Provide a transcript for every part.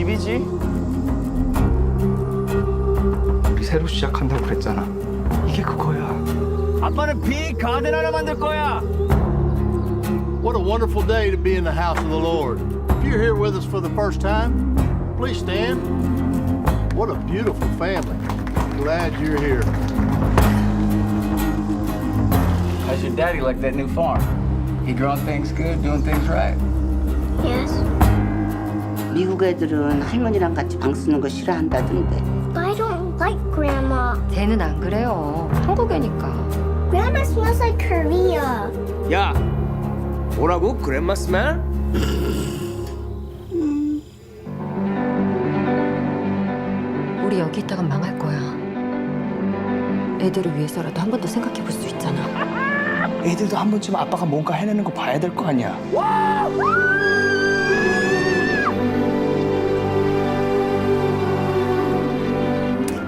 집이지. 우리 새로 시작한다고 그랬잖아. 이게 그거야. 아빠는 빅 가든 하나 만들 거야. What a wonderful day to be in the house of the Lord. If you're here with us for the first time, please stand. What a beautiful family. Glad you're here. How's your daddy like that new farm? He growing things good, doing things right? Yes. 미국 애들은 할머니랑 같이 방 쓰는 거 싫어한다던데. But I don't like Grandma. 쟤는 안 그래요. 한국애니까. Grandma smells like Korea. 야, 뭐라고? 그랜마 스멜? 우리 여기 있다가 망할 거야. 애들을 위해서라도 한 번 더 생각해 볼 수 있잖아. 애들도 한 번쯤 아빠가 뭔가 해내는 거 봐야 될 거 아니야.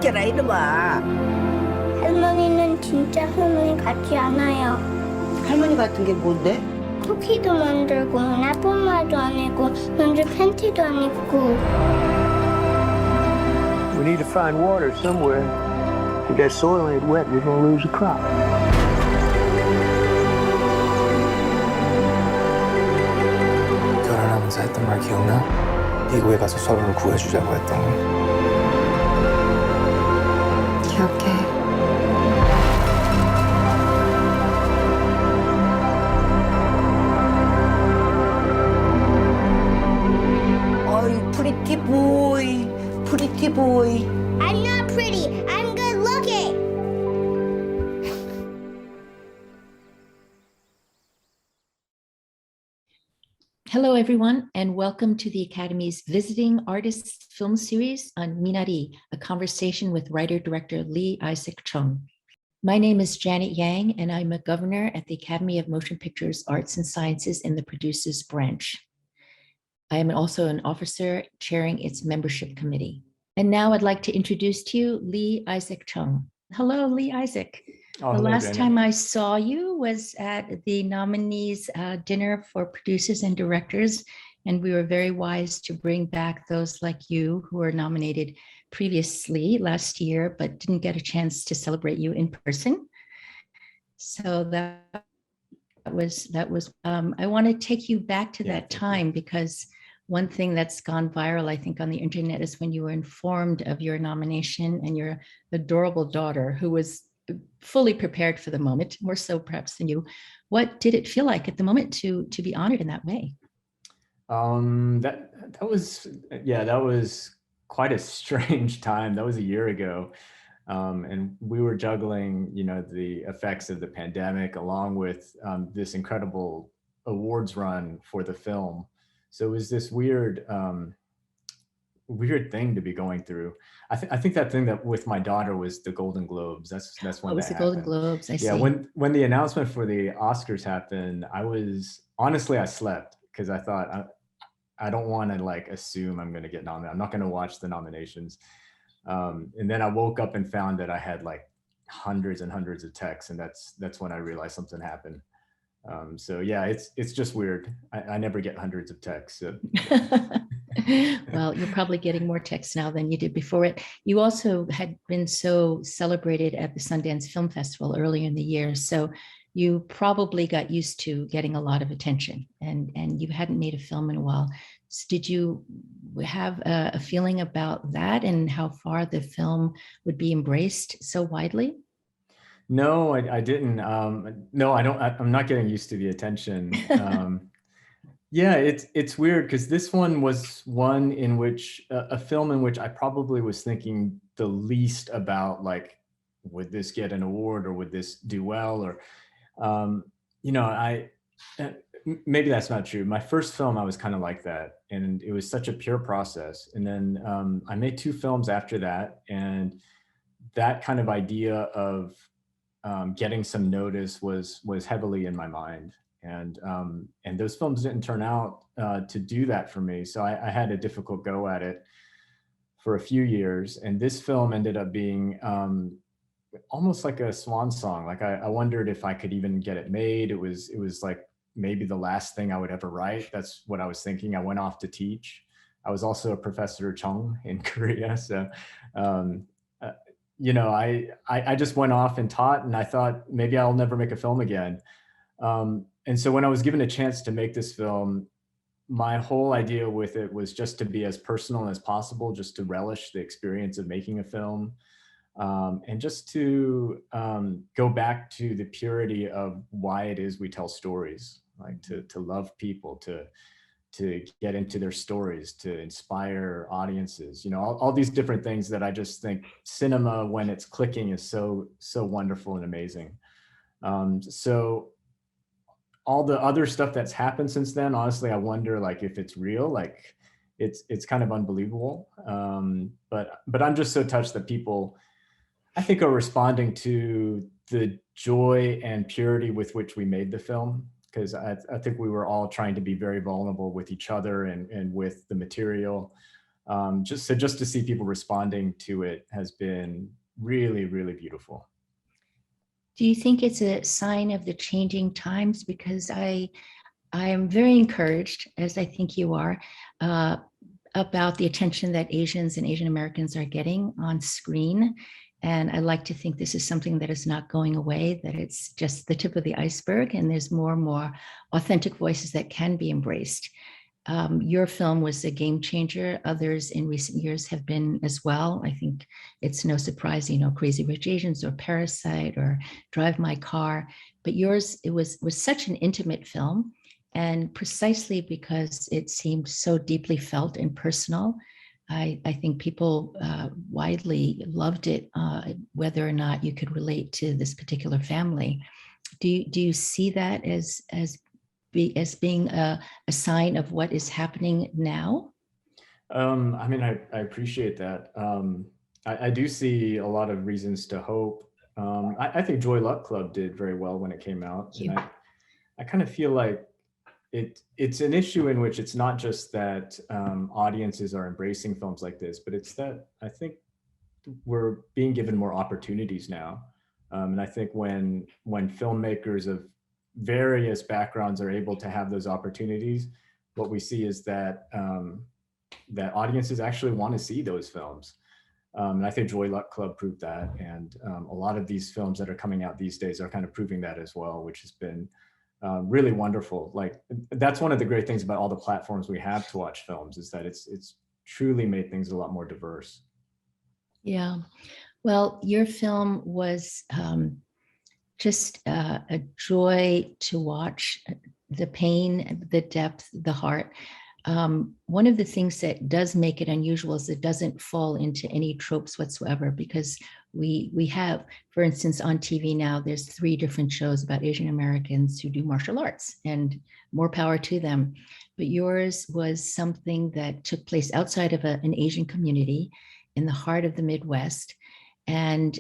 깨라 이놈아. 할머니는 진짜 할머니 같지 않아요. 할머니 같은 게 뭔데? 쿠키도 만들고 나쁜 안 입고 먼저 팬티도 안 입고. We need to find water somewhere. If that soil ain't wet, we're gonna lose the crop. 결혼하면서 했던 말 기억나? 미국에 가서 서로를 구해주자고 했던 거. 기억해. 어이, 프리티 보이, 프리티 보이. I'm not pretty. I'm good looking. Hello, everyone, and welcome to the Academy's Visiting Artists film series on Minari, a conversation with writer-director Lee Isaac Chung. My name is Janet Yang, and I'm a governor at the Academy of Motion Pictures Arts and Sciences in the Producers Branch. I am also an officer chairing its membership committee. And now I'd like to introduce to you Lee Isaac Chung. Hello, Lee Isaac. Oh, The hello, last Janet. time I saw you was at the nominees dinner for producers and directors, and we were very wise to bring back those like you who were nominated previously last year, but didn't get a chance to celebrate you in person. So that was. I want to take you back to that time because one thing that's gone viral, I think, on the internet is when you were informed of your nomination and your adorable daughter, who was fully prepared for the moment, more so perhaps than you. What did it feel like at the moment to be honored in that way? That was quite a strange time. That was a year ago. And we were juggling, the effects of the pandemic along with this incredible awards run for the film. So it was this weird thing to be going through. I think that thing that with my daughter was the Golden Globes. That's when It was the Golden Globes, I see. Yeah, when the announcement for the Oscars happened, I slept because I thought I don't want to like assume I'm going to get nominated. I'm not going to watch the nominations. And then I woke up and found that I had like hundreds and hundreds of texts, and that's when I realized something happened. So yeah, it's just weird. I never get hundreds of texts. So. Well, you're probably getting more texts now than you did before it. You also had been so celebrated at the Sundance Film Festival earlier in the year. So you probably got used to getting a lot of attention, and you hadn't made a film in a while. So did you have a feeling about that and how far the film would be embraced so widely? No, I didn't. No, I don't. I'm not getting used to the attention. Yeah, it's weird because this one was one in which a film in which I probably was thinking the least about, like, would this get an award or would this do well? Or, maybe that's not true. My first film, I was kind of like that, and it was such a pure process. And then I made 2 films after that, and that kind of idea of getting some notice was heavily in my mind. And those films didn't turn out to do that for me. So I had a difficult go at it for a few years. And this film ended up being almost like a swan song. Like I wondered if I could even get it made. It was like maybe the last thing I would ever write. That's what I was thinking. I went off to teach I was also a professor of Chung in Korea. So, um, you know, I just went off and taught, and I thought maybe I'll never make a film again. And so when I was given a chance to make this film, my whole idea with it was just to be as personal as possible, just to relish the experience of making a film, and just to go back to the purity of why it is we tell stories, like to love people, to get into their stories, to inspire audiences, you know, all these different things that I just think cinema, when it's clicking, is so wonderful and amazing. So all the other stuff that's happened since then, honestly, I wonder like if it's real, like it's kind of unbelievable. But I'm just so touched that people, I think, are responding to the joy and purity with which we made the film, because I think we were all trying to be very vulnerable with each other and with the material. Just to see people responding to it has been really, really beautiful. Do you think it's a sign of the changing times? Because I am very encouraged, as I think you are, about the attention that Asians and Asian Americans are getting on screen. And I like to think this is something that is not going away, that it's just the tip of the iceberg, and there's more and more authentic voices that can be embraced. Your film was a game changer. Others in recent years have been as well. I think it's no surprise, you know, Crazy Rich Asians or Parasite or Drive My Car, but yours, it was such an intimate film. And precisely because it seemed so deeply felt and personal, I think people widely loved it, whether or not you could relate to this particular family. Do you see that as being a sign of what is happening now? I mean, I appreciate that. I do see a lot of reasons to hope. I think Joy Luck Club did very well when it came out. And I kind of feel like it's an issue in which it's not just that audiences are embracing films like this, but it's that I think we're being given more opportunities now. And I think when filmmakers of various backgrounds are able to have those opportunities, what we see is that that audiences actually want to see those films. And I think Joy Luck Club proved that. And a lot of these films that are coming out these days are kind of proving that as well, which has been really wonderful. Like, that's one of the great things about all the platforms we have to watch films, is that it's truly made things a lot more diverse. Yeah. Well, your film was just a joy to watch. The pain, the depth, the heart. One of the things that does make it unusual is it doesn't fall into any tropes whatsoever, because we have, for instance, on TV now, there's 3 different shows about Asian Americans who do martial arts, and more power to them. But yours was something that took place outside of an Asian community in the heart of the Midwest. And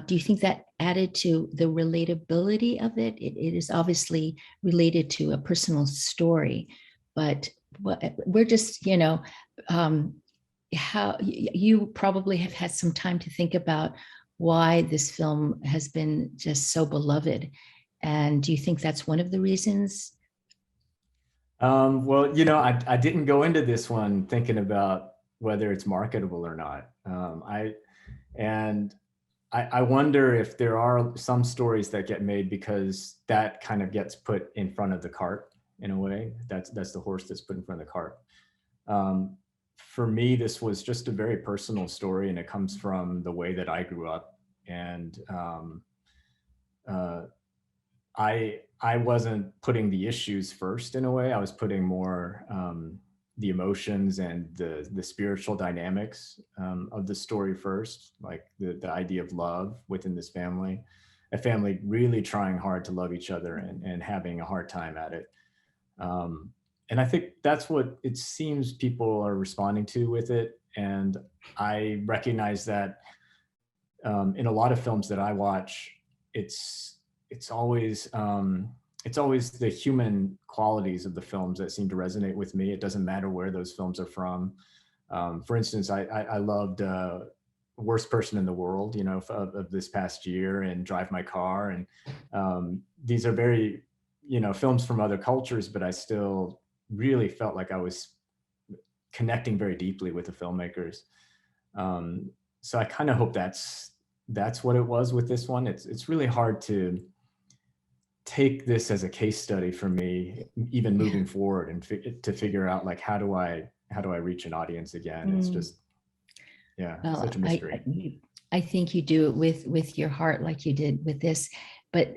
do you think that added to the relatability of it? It is obviously related to a personal story, but we're just, you know, how you probably have had some time to think about why this film has been just so beloved. And do you think that's one of the reasons? Well, you know, I didn't go into this one thinking about whether it's marketable or not. I wonder if there are some stories that get made because that kind of gets put in front of the cart in a way. That's the horse that's put in front of the cart. For me, this was just a very personal story, and it comes from the way that I grew up. And I wasn't putting the issues first in a way. I was putting more the emotions and the spiritual dynamics of the story first, like the idea of love within this family, a family really trying hard to love each other and having a hard time at it. And I think that's what it seems people are responding to with it. And I recognize that in a lot of films that I watch, it's always the human qualities of the films that seem to resonate with me. It doesn't matter where those films are from. For instance, I loved Worst Person in the World, you know, of this past year, and Drive My Car. And these are very, you know, films from other cultures, but I still really felt like I was connecting very deeply with the filmmakers. So I kind of hope that's what it was with this one. It's really hard to take this as a case study for me, even moving forward, and to figure out like how do I reach an audience again. It's just Well, such a mystery. I think you do it with your heart, like you did with this. But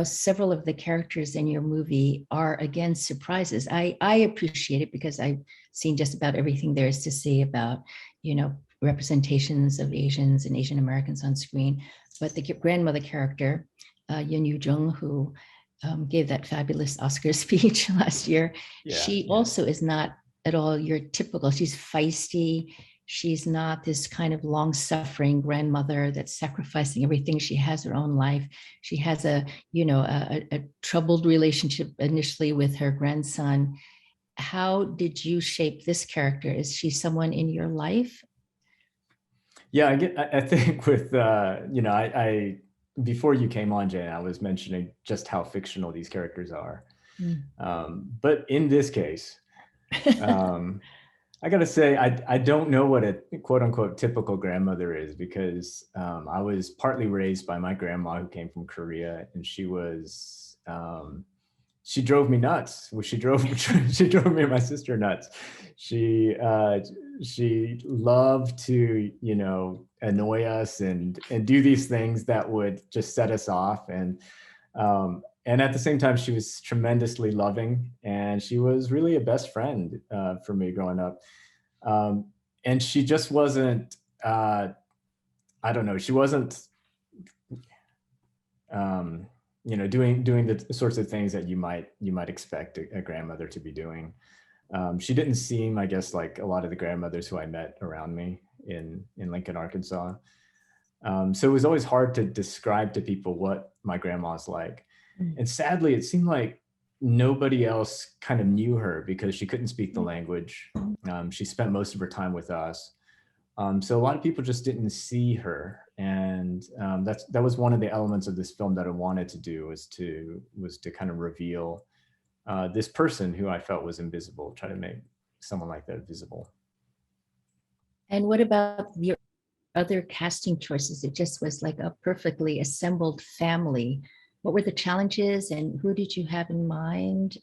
several of the characters in your movie are again surprises. I appreciate it because I've seen just about everything there is to say about representations of Asians and Asian Americans on screen. But the grandmother character, Yun Yu Jung, who gave that fabulous Oscar speech last year, she also is not at all your typical. She's feisty. She's not this kind of long-suffering grandmother that's sacrificing everything. She has her own life. She has a troubled relationship initially with her grandson. How did you shape this character? Is she someone in your life? Yeah, I think with I before you came on, Jane, I was mentioning just how fictional these characters are. But in this case, I gotta say, I don't know what a quote unquote typical grandmother is, because I was partly raised by my grandma who came from Korea, and she was she drove me nuts. Well, she drove me and my sister nuts. She loved to annoy us and do these things that would just set us off, and at the same time she was tremendously loving, and she was really a best friend for me growing up. And she just wasn't I don't know, she wasn't doing the sorts of things that you might expect a grandmother to be doing. She didn't seem, I guess, like a lot of the grandmothers who I met around me in Lincoln, Arkansas. So it was always hard to describe to people what my grandma's like. And sadly, it seemed like nobody else kind of knew her because she couldn't speak the language. She spent most of her time with us. So a lot of people just didn't see her. And that was one of the elements of this film that I wanted to do, was to kind of reveal this person who I felt was invisible, try to make someone like that visible. And what about your other casting choices? It just was like a perfectly assembled family. What were the challenges, and who did you have in mind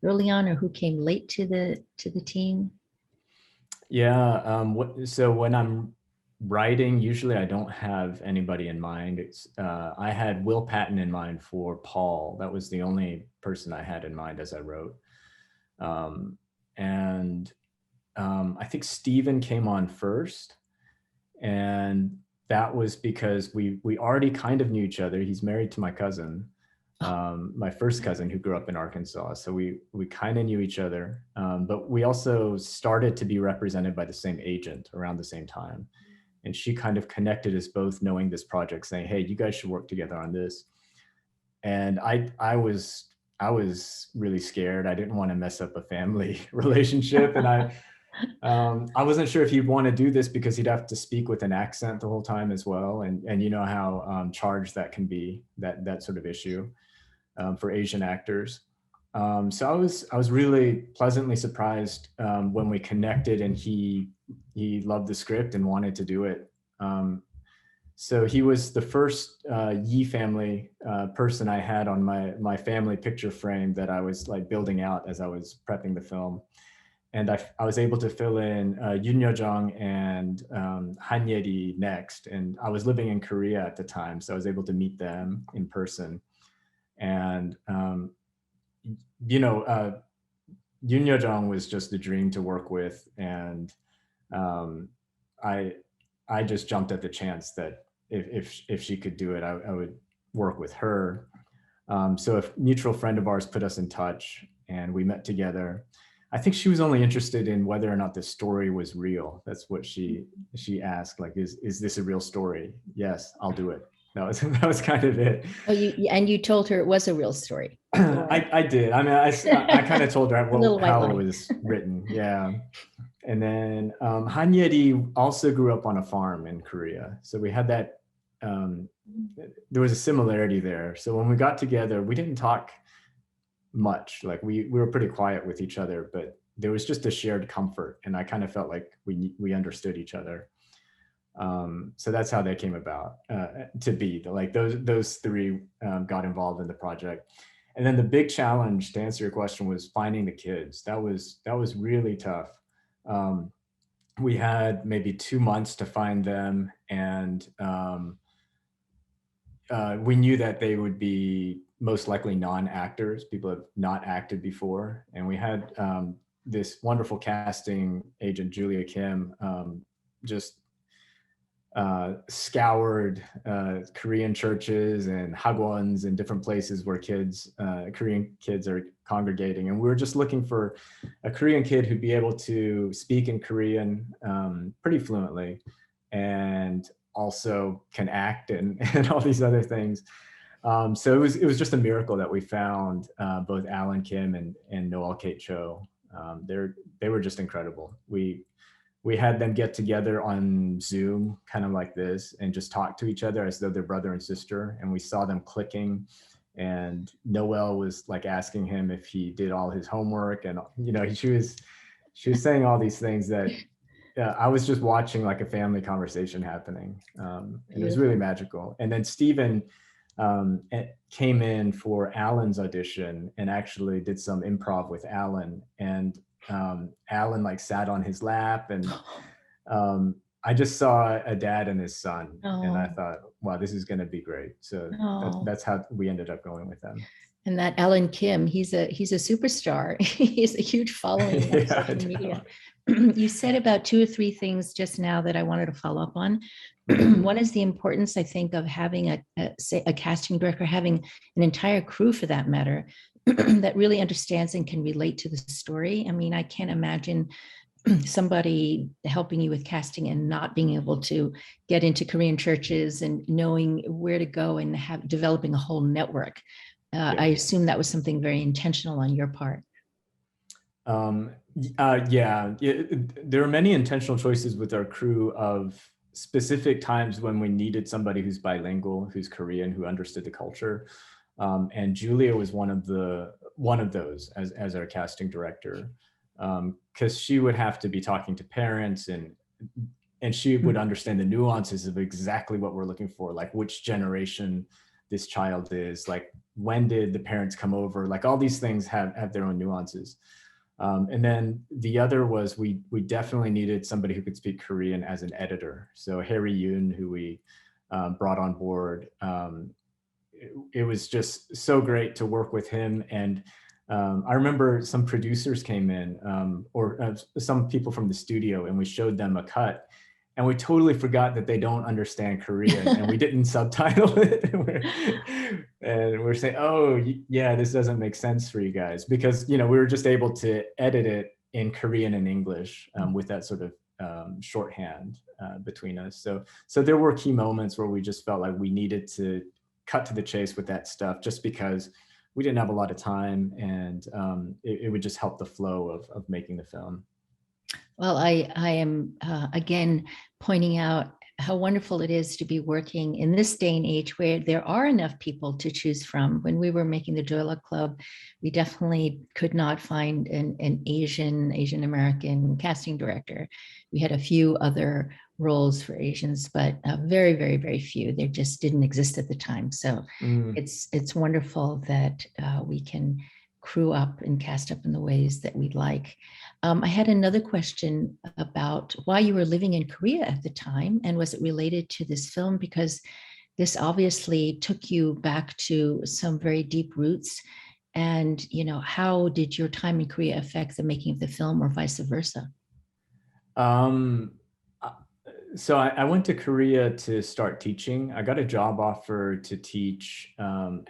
early on, or who came late to the team? Yeah, so when I'm writing, usually I don't have anybody in mind. I had Will Patton in mind for Paul. That was the only person I had in mind as I wrote. I think Steven came on first, and that was because we already kind of knew each other. He's married to my cousin, my first cousin, who grew up in Arkansas. So we kind of knew each other, but we also started to be represented by the same agent around the same time. And she kind of connected us both, knowing this project, saying, hey, you guys should work together on this. And I was really scared. I didn't want to mess up a family relationship. And I wasn't sure if he'd want to do this because he'd have to speak with an accent the whole time as well. And you know how charged that can be, that sort of issue for Asian actors. So I was really pleasantly surprised when we connected, and he loved the script and wanted to do it. So he was the first Yi family person I had on my family picture frame that I was like building out as I was prepping the film. And I was able to fill in Yoon Yo-jung and Han Ye-ri next. And I was living in Korea at the time, so I was able to meet them in person. And Yoon Yo-jung was just a dream to work with, and I just jumped at the chance that if she could do it, I would work with her. So a mutual friend of ours put us in touch, and we met together. I think she was only interested in whether or not the story was real. That's what she asked, like, is this a real story? Yes, I'll do it. That was kind of it. Oh, you told her it was a real story. I did. I mean, I kind of told her how it was written. Yeah. And then Han Ye-ri also grew up on a farm in Korea. So we had that, there was a similarity there. So when we got together, we didn't talk much. Like we were pretty quiet with each other, but there was just a shared comfort, and I kind of felt like we understood each other. So that's how they came about to be. Like those three got involved in the project. And then the big challenge, to answer your question, was finding the kids. That was really tough. We had maybe 2 months to find them, and we knew that they would be most likely non-actors, people have not acted before. And we had this wonderful casting agent, Julia Kim, just scoured Korean churches and hagwons and different places where Korean kids are congregating. And we were just looking for a Korean kid who'd be able to speak in Korean pretty fluently, and also can act and all these other things. So it was just a miracle that we found both Alan Kim and Noel Kate Cho. They were just incredible. We had them get together on Zoom, kind of like this, and just talk to each other as though they're brother and sister. And we saw them clicking. And Noelle was like asking him if he did all his homework, and she was saying all these things that I was just watching like a family conversation happening. And it was really magical. And then Stephen came in for Alan's audition and actually did some improv with Alan, and Alan like sat on his lap, and I just saw a dad and his son, and I thought, wow, this is going to be great. So that's how we ended up going with them. And that Alan Kim, he's a superstar. He's a huge following on social media. You said about 2 or 3 things just now that I wanted to follow up on. One is the importance, I think, of having a casting director, having an entire crew for that matter, that really understands and can relate to the story. I mean, I can't imagine somebody helping you with casting and not being able to get into Korean churches and knowing where to go and developing a whole network. I assume that was something very intentional on your part. Yeah, there are many intentional choices with our crew of specific times when we needed somebody who's bilingual, who's Korean, who understood the culture. And Julia was one of those as our casting director, because she would have to be talking to parents, and she would understand the nuances of exactly what we're looking for, like which generation this child is, like when did the parents come over, like all these things have their own nuances. And then the other was we definitely needed somebody who could speak Korean as an editor. So Harry Yoon, who we brought on board, it was just so great to work with him. And I remember some producers came in, or some people from the studio, and we showed them a cut, and we totally forgot that they don't understand Korean, and we didn't subtitle it. And we're saying, oh yeah, this doesn't make sense for you guys, because we were just able to edit it in Korean and English with that sort of shorthand between us. So there were key moments where we just felt like we needed to cut to the chase with that stuff, just because we didn't have a lot of time, and it would just help the flow of making the film. Well, I am again pointing out how wonderful it is to be working in this day and age where there are enough people to choose from. When we were making the Joy Luck Club, we definitely could not find an Asian American casting director. We had a few other roles for Asians, but very, very, very few. They just didn't exist at the time. So it's wonderful that we can crew up and cast up in the ways that we'd like. I had another question about why you were living in Korea at the time, and was it related to this film? Because this obviously took you back to some very deep roots. And how did your time in Korea affect the making of the film, or vice versa? So I went to Korea to start teaching. I got a job offer to teach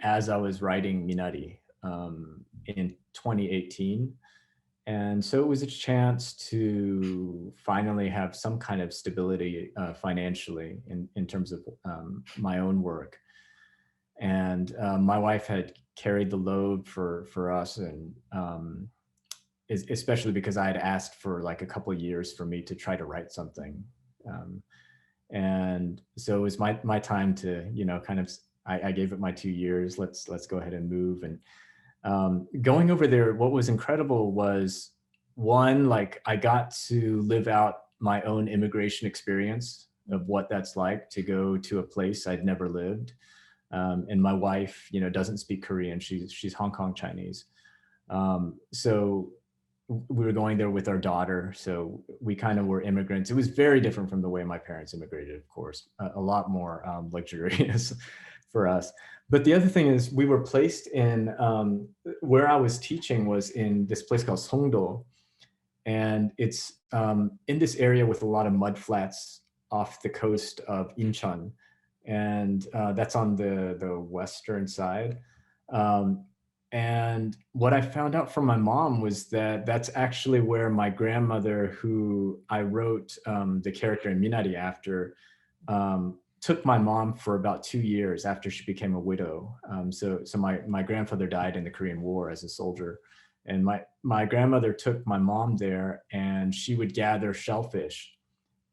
as I was writing Minari in 2018. And so it was a chance to finally have some kind of stability financially in terms of my own work. And my wife had carried the load for us, and especially because I had asked for like a couple of years for me to try to write something. And so it was my time to, kind of, I gave it my 2 years. Let's go ahead and move. And going over there, what was incredible was one, like I got to live out my own immigration experience of what that's like to go to a place I'd never lived. And my wife, doesn't speak Korean. She's Hong Kong Chinese. So we were going there with our daughter. So we kind of were immigrants. It was very different from the way my parents immigrated, of course, a lot more luxurious for us. But the other thing is we were placed in, where I was teaching was in this place called Songdo. And it's in this area with a lot of mud flats off the coast of Incheon. And that's on the western side. And what I found out from my mom was that that's actually where my grandmother, who I wrote the character in Minari after, took my mom for about 2 years after she became a widow. So my grandfather died in the Korean War as a soldier. And my grandmother took my mom there, and she would gather shellfish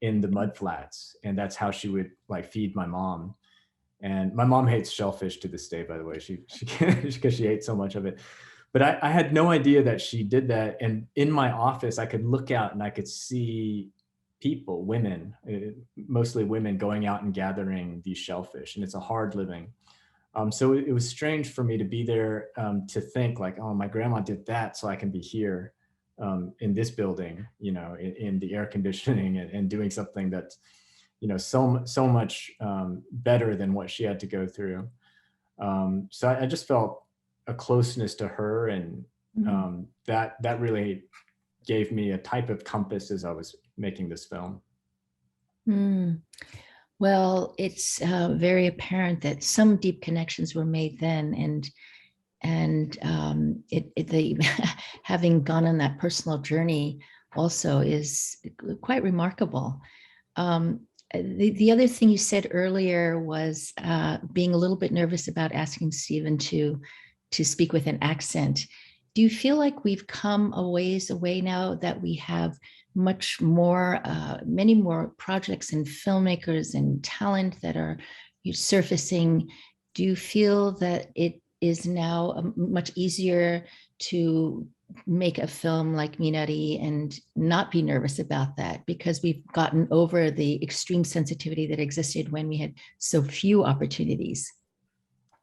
in the mud flats. And that's how she would like feed my mom. And my mom hates shellfish to this day, by the way, because she ate so much of it. But I had no idea that she did that. And in my office, I could look out and I could see people, women, mostly women, going out and gathering these shellfish. And it's a hard living. So it was strange for me to be there, to think like, oh, my grandma did that so I can be here in this building, in the air conditioning and doing something that's, so much better than what she had to go through. So I just felt a closeness to her, and that really gave me a type of compass as I was making this film. Well, it's very apparent that some deep connections were made then, and having gone on that personal journey also is quite remarkable. The other thing you said earlier was being a little bit nervous about asking Stephen to speak with an accent. Do you feel like we've come a ways away now that we have much more, many more projects and filmmakers and talent that are surfacing? Do you feel that it is now much easier to make a film like Minari and not be nervous about that, because we've gotten over the extreme sensitivity that existed when we had so few opportunities?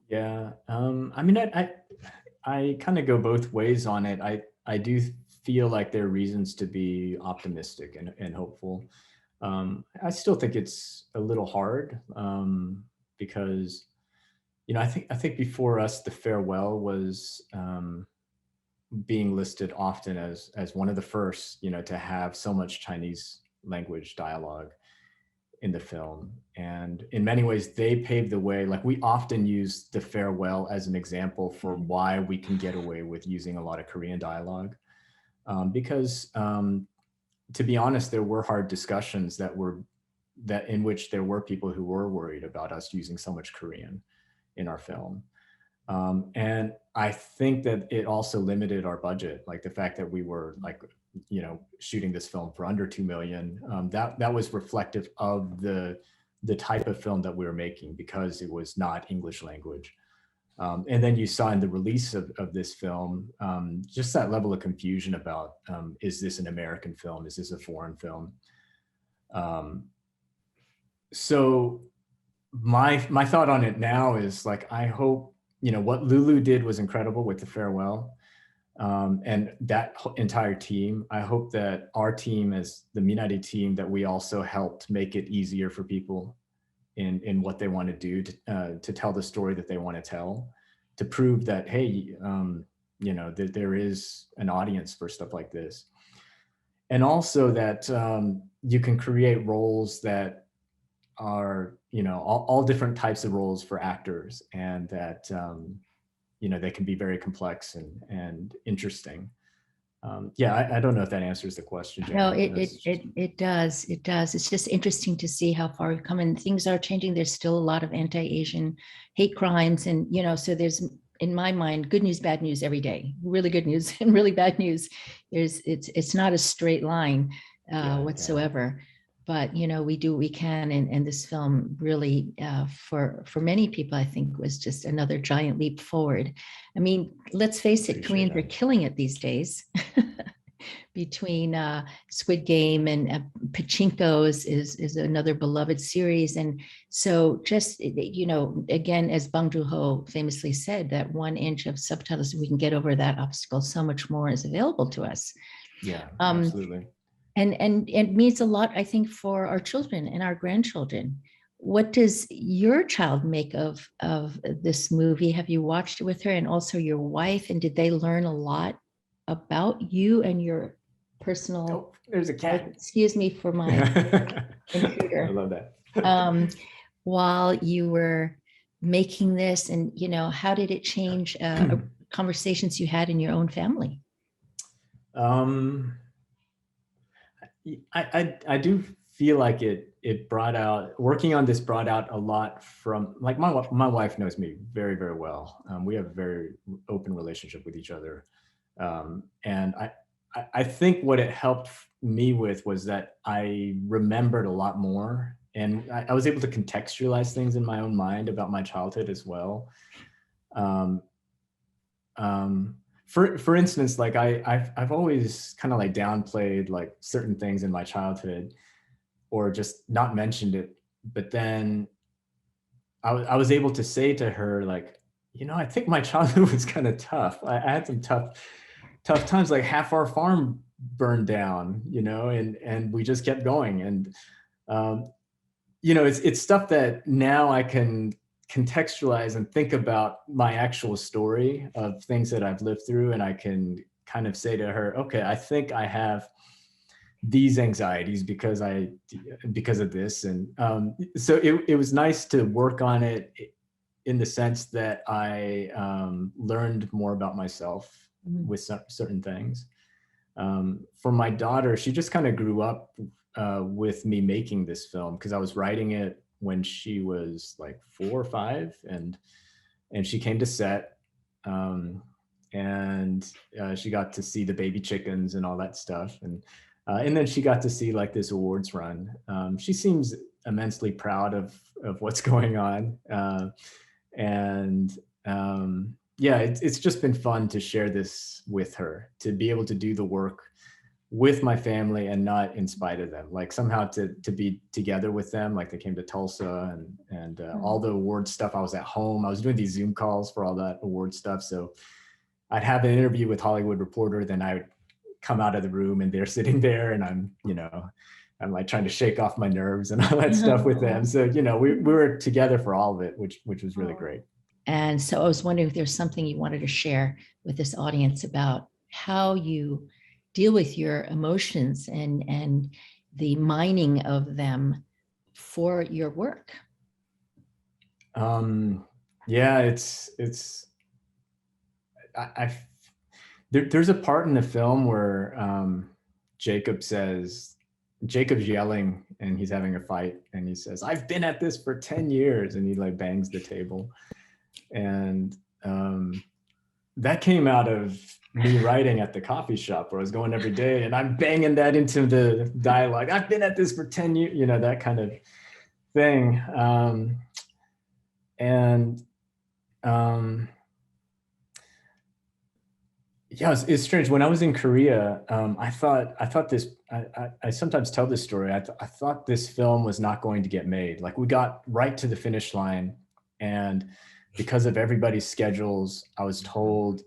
Yeah, I mean, I kind of go both ways on it. I do feel like there are reasons to be optimistic and hopeful. I still think it's a little hard because, I think before us, The Farewell was being listed often as one of the first, to have so much Chinese language dialogue in the film. And in many ways, they paved the way. Like, we often use The Farewell as an example for why we can get away with using a lot of Korean dialogue. Because to be honest, there were hard discussions in which there were people who were worried about us using so much Korean in our film. And I think that it also limited our budget, like the fact that we were shooting this film for under 2 million. That was reflective of the type of film that we were making, because it was not English language. And then you saw in the release of this film, just that level of confusion about, is this an American film? Is this a foreign film? So my thought on it now is like, I hope, what Lulu did was incredible with The Farewell, and that entire team. I hope that our team, as the Minari team, that we also helped make it easier for people in what they want to do to tell the story that they want to tell, to prove that, hey, that there is an audience for stuff like this. And also that you can create roles that are, all different types of roles for actors, and that, they can be very complex and interesting. I don't know if that answers the question, Jenny. No, it does. It does. It's just interesting to see how far we've come, and things are changing. There's still a lot of anti-Asian hate crimes, and so there's, in my mind, good news, bad news every day. Really good news and really bad news. It's not a straight line whatsoever. But we do what we can, and this film really, for many people, I think, was just another giant leap forward. I mean, let's face it, Koreans are killing it these days. between Squid Game and Pachinko's is another beloved series. And so just, you know, again, as Bong Joon-ho famously said, that 1 inch of subtitles, we can get over that obstacle, so much more is available to us. Yeah, absolutely. And it means a lot, I think, for our children and our grandchildren. What does your child make of this movie? Have you watched it with her, and also your wife? And did they learn a lot about you and your personal? Oh, there's a cat. Excuse me for my intruder. I love that. While you were making this, and you know, how did it change conversations you had in your own family? I do feel like it brought out, working on this brought out a lot from, like, my wife knows me very, very well. We have a very open relationship with each other. And I think what it helped me with was that I remembered a lot more, and I was able to contextualize things in my own mind about my childhood as well. For instance, like I've always kind of like downplayed like certain things in my childhood, or just not mentioned it. But then I was able to say to her, like, you know, I think my childhood was kind of tough. I had some tough times, like half our farm burned down, you know, and we just kept going. And, you know, it's stuff that now I can contextualize and think about my actual story of things that I've lived through. And I can kind of say to her, okay, I think I have these anxieties because of this. And so it was nice to work on it in the sense that I learned more about myself with certain things. For my daughter, she just kind of grew up with me making this film, because I was writing it when she was like 4 or 5, and she came to set, and she got to see the baby chickens and all that stuff, and then she got to see like this awards run. She seems immensely proud of what's going on, and yeah, it's just been fun to share this with her, to be able to do the work with my family and not in spite of them, like somehow to be together with them. Like they came to Tulsa and all the award stuff. I was at home. I was doing these Zoom calls for all that award stuff. So I'd have an interview with Hollywood Reporter, then I would come out of the room and they're sitting there, and I'm like trying to shake off my nerves and all that stuff with them. So, you know, we were together for all of it, which was really great. And so I was wondering if there's something you wanted to share with this audience about how you deal with your emotions and the mining of them for your work. Yeah, there's a part in the film where Jacob's yelling and he's having a fight, and he says, "I've been at this for 10 years," and he like bangs the table. And that came out of me writing at the coffee shop where I was going every day, and I'm banging that into the dialogue. "I've been at this for 10 years, you know, that kind of thing. Yeah, it's strange. When I was in Korea, I sometimes tell this story. I thought this film was not going to get made. Like, we got right to the finish line, and because of everybody's schedules, I was told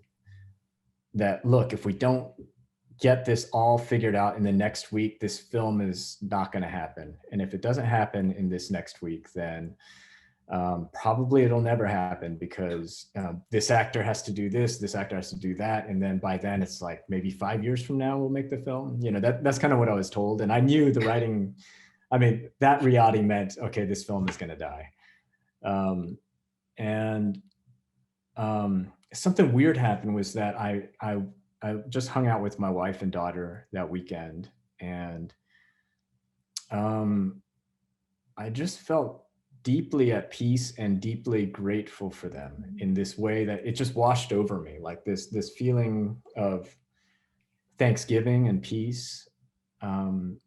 that, look, if we don't get this all figured out in the next week, this film is not going to happen. And if it doesn't happen in this next week, then probably it'll never happen, because this actor has to do this actor has to do that. And then by then it's like maybe 5 years from now we'll make the film. You know, that's kind of what I was told. And I knew the writing, I mean, that reality meant, okay, this film is going to die. Something weird happened was that I just hung out with my wife and daughter that weekend, and I just felt deeply at peace and deeply grateful for them in this way that it just washed over me, like this feeling of thanksgiving and peace on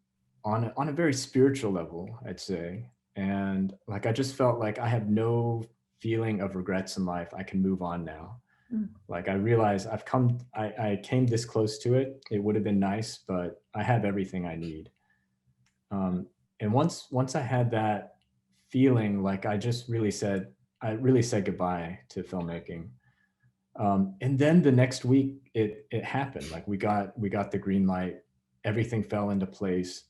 a very spiritual level, I'd say. And like, I just felt like I have no feeling of regrets in life. I can move on now. Like I realized I came this close to it. It would have been nice, but I have everything I need. And once I had that feeling, like I really said goodbye to filmmaking. And then the next week it happened. Like we got the green light, everything fell into place.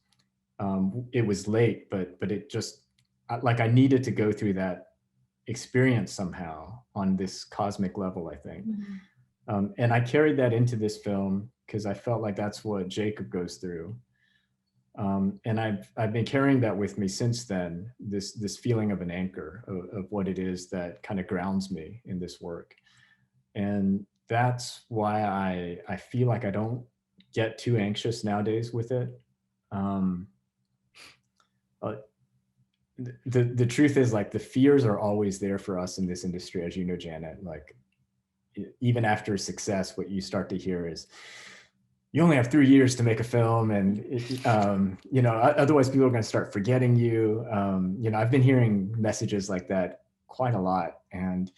It was late, but it just, like I needed to go through that experience somehow on this cosmic level, I think. And I carried that into this film because I felt like that's what Jacob goes through. And I've been carrying that with me since then, this feeling of an anchor of what it is that kind of grounds me in this work. And that's why I feel like I don't get too anxious nowadays with it. The truth is, like, the fears are always there for us in this industry, as you know, Janet. Like, even after success, what you start to hear is, you only have 3 years to make a film, and you know, otherwise people are going to start forgetting you. You know, I've been hearing messages like that quite a lot, and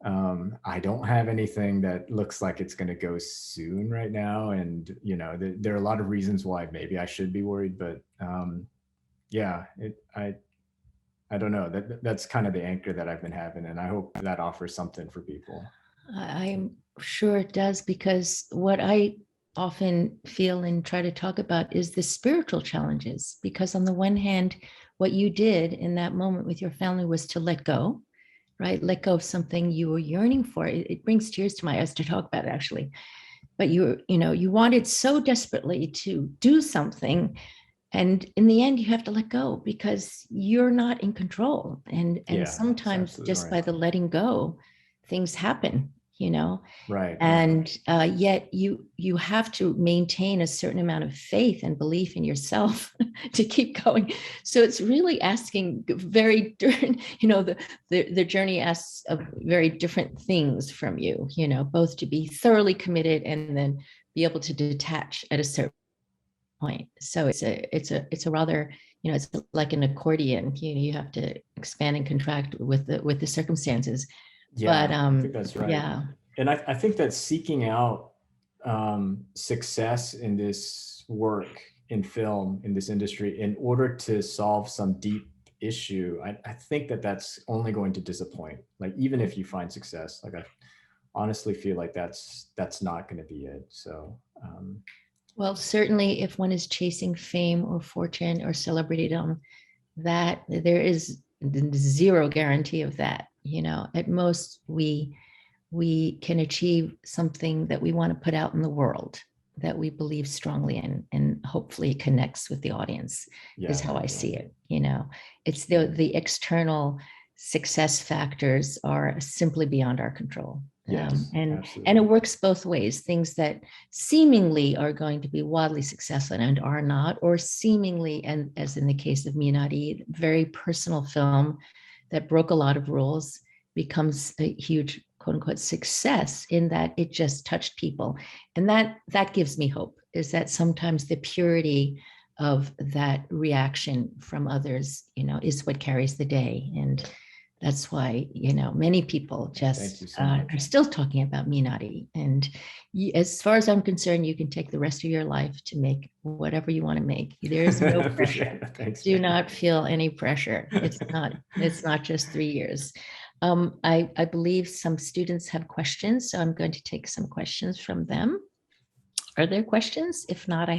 I don't have anything that looks like it's going to go soon right now. And you know, there are a lot of reasons why maybe I should be worried, but yeah, I don't know. That's kind of the anchor that I've been having, and I hope that offers something for people. I'm sure it does, because what I often feel and try to talk about is the spiritual challenges. Because on the one hand, what you did in that moment with your family was to let go, right? Let go of something you were yearning for. It brings tears to my eyes to talk about it, actually. But you know, you wanted so desperately to do something, and in the end you have to let go because you're not in control. And Yeah, sometimes just right. by the letting go, things happen, you know. Right. And yet you have to maintain a certain amount of faith and belief in yourself to keep going. So it's really asking very different, you know, the journey asks of very different things from you, you know, both to be thoroughly committed and then be able to detach at a certain point. So it's a rather, you know, it's like an accordion. You have to expand and contract with the circumstances. Yeah, But I think that's right. yeah. And I think that seeking out success in this work, in film, in this industry, in order to solve some deep issue, I think that that's only going to disappoint. Like, even if you find success, like I honestly feel like that's not going to be it. So Well, certainly if one is chasing fame or fortune or celebritydom, that there is zero guarantee of that. You know, at most we can achieve something that we want to put out in the world, that we believe strongly in, and hopefully connects with the audience. yeah, Is how I see it. You know, it's the external success factors are simply beyond our control. Yes, And absolutely. it works both ways. Things that seemingly are going to be wildly successful and are not, or seemingly, and as in the case of Minari, very personal film that broke a lot of rules, becomes a huge quote unquote success in that it just touched people. And that gives me hope, is that sometimes the purity of that reaction from others, you know, is what carries the day. And that's why, you know, many people just are still talking about Minari. And as far as I'm concerned, you can take the rest of your life to make whatever you want to make. There is no pressure. Thanks, do not feel any pressure. It's not just 3 years. I believe some students have questions, so I'm going to take some questions from them. Are there questions? If not, I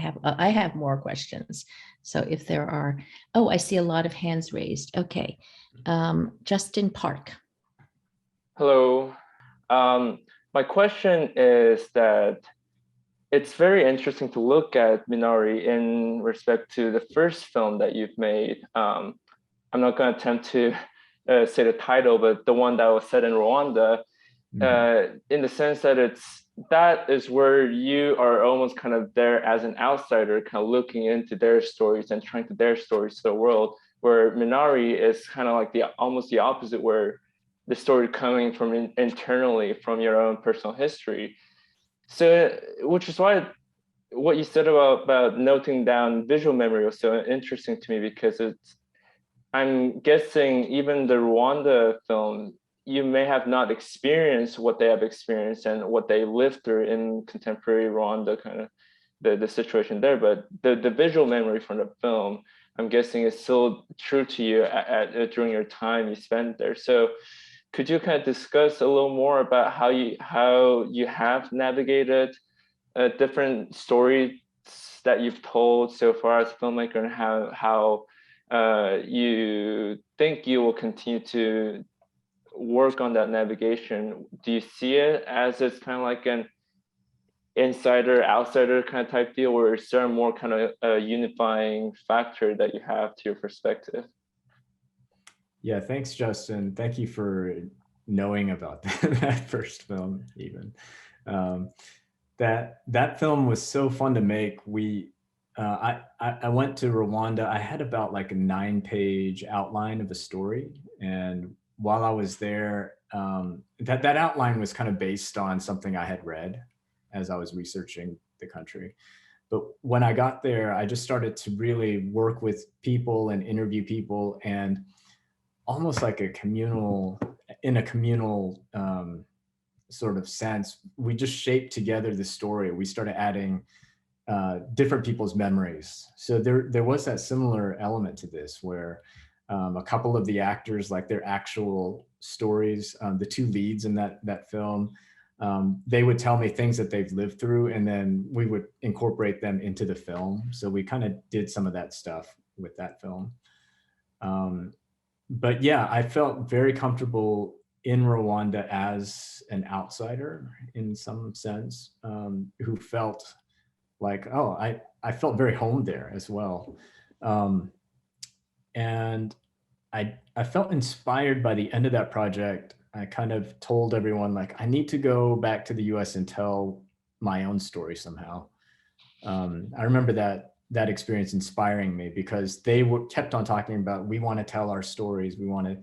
have more questions. So if there are, oh, I see a lot of hands raised. Okay. Justin Park. Hello. My question is that it's very interesting to look at Minari in respect to the first film that you've made. I'm not going to attempt to say the title, but the one that was set in Rwanda, in the sense that that is where you are almost kind of there as an outsider, kind of looking into their stories and trying to their stories to the world, where Minari is kind of like almost the opposite, where the story coming from internally from your own personal history. So, which is why what you said about noting down visual memory was so interesting to me, because I'm guessing even the Rwanda film, you may have not experienced what they have experienced and what they lived through in contemporary Rwanda, kind of the situation there. But the visual memory from the film, I'm guessing, is still true to you during your time you spent there. So could you kind of discuss a little more about how you have navigated different stories that you've told so far as a filmmaker, and how you think you will continue to work on that navigation? Do you see it as it's kind of like an insider outsider kind of type deal, or is there more kind of a unifying factor that you have to your perspective? Yeah, thanks, Justin. Thank you for knowing about that first film even. That film was so fun to make. I went to Rwanda. I had about like a 9-page outline of a story, and while I was there, that outline was kind of based on something I had read as I was researching the country. But when I got there, I just started to really work with people and interview people, and almost like in a communal sort of sense, we just shaped together the story. We started adding different people's memories. So there was that similar element to this, where a couple of the actors, like their actual stories, the two leads in that film, they would tell me things that they've lived through, and then we would incorporate them into the film. So we kind of did some of that stuff with that film. But yeah, I felt very comfortable in Rwanda as an outsider in some sense, who felt like, oh, I felt very home there as well. And I felt inspired by the end of that project. I kind of told everyone, like, I need to go back to the US and tell my own story somehow. I remember that experience inspiring me, because they kept on talking about, we want to tell our stories. We want to,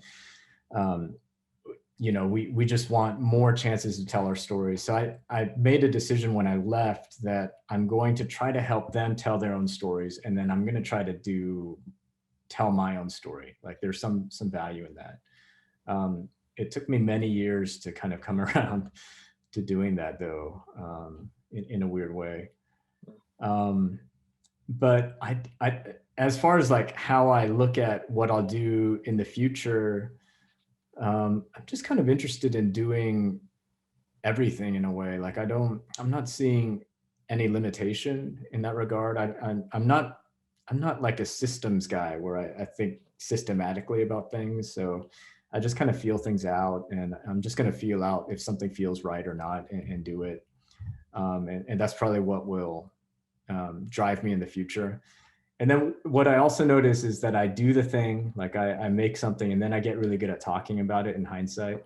we just want more chances to tell our stories. So I made a decision when I left that I'm going to try to help them tell their own stories. And then I'm going to try to tell my own story. Like, there's some value in that. It took me many years to kind of come around to doing that, though, in a weird way. But I, as far as like how I look at what I'll do in the future, I'm just kind of interested in doing everything in a way. Like, I'm not seeing any limitation in that regard. I'm not like a systems guy where I think systematically about things. So I just kind of feel things out, and I'm just going to feel out if something feels right or not, and do it. And that's probably what will drive me in the future. And then what I also notice is that I do the thing, like I make something, and then I get really good at talking about it in hindsight.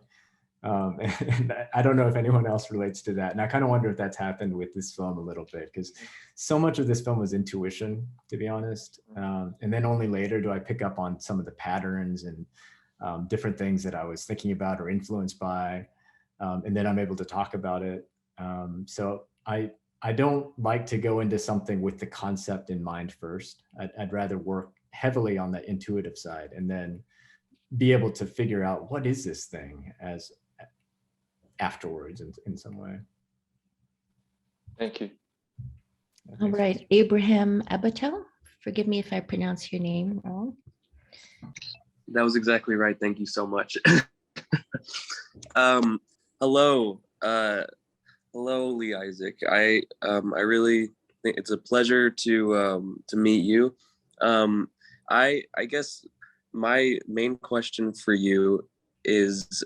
And I don't know if anyone else relates to that. And I kind of wonder if that's happened with this film a little bit, because so much of this film was intuition, to be honest. And then only later do I pick up on some of the patterns and different things that I was thinking about or influenced by. And then I'm able to talk about it. So I don't like to go into something with the concept in mind first. I'd rather work heavily on the intuitive side, and then be able to figure out, what is this thing, as afterwards in some way. Thank you. All right, Abraham Abatel, forgive me if I pronounce your name wrong. That was exactly right. Thank you so much. Hello. Hello, Lee Isaac. I really think it's a pleasure to meet you. I guess my main question for you is,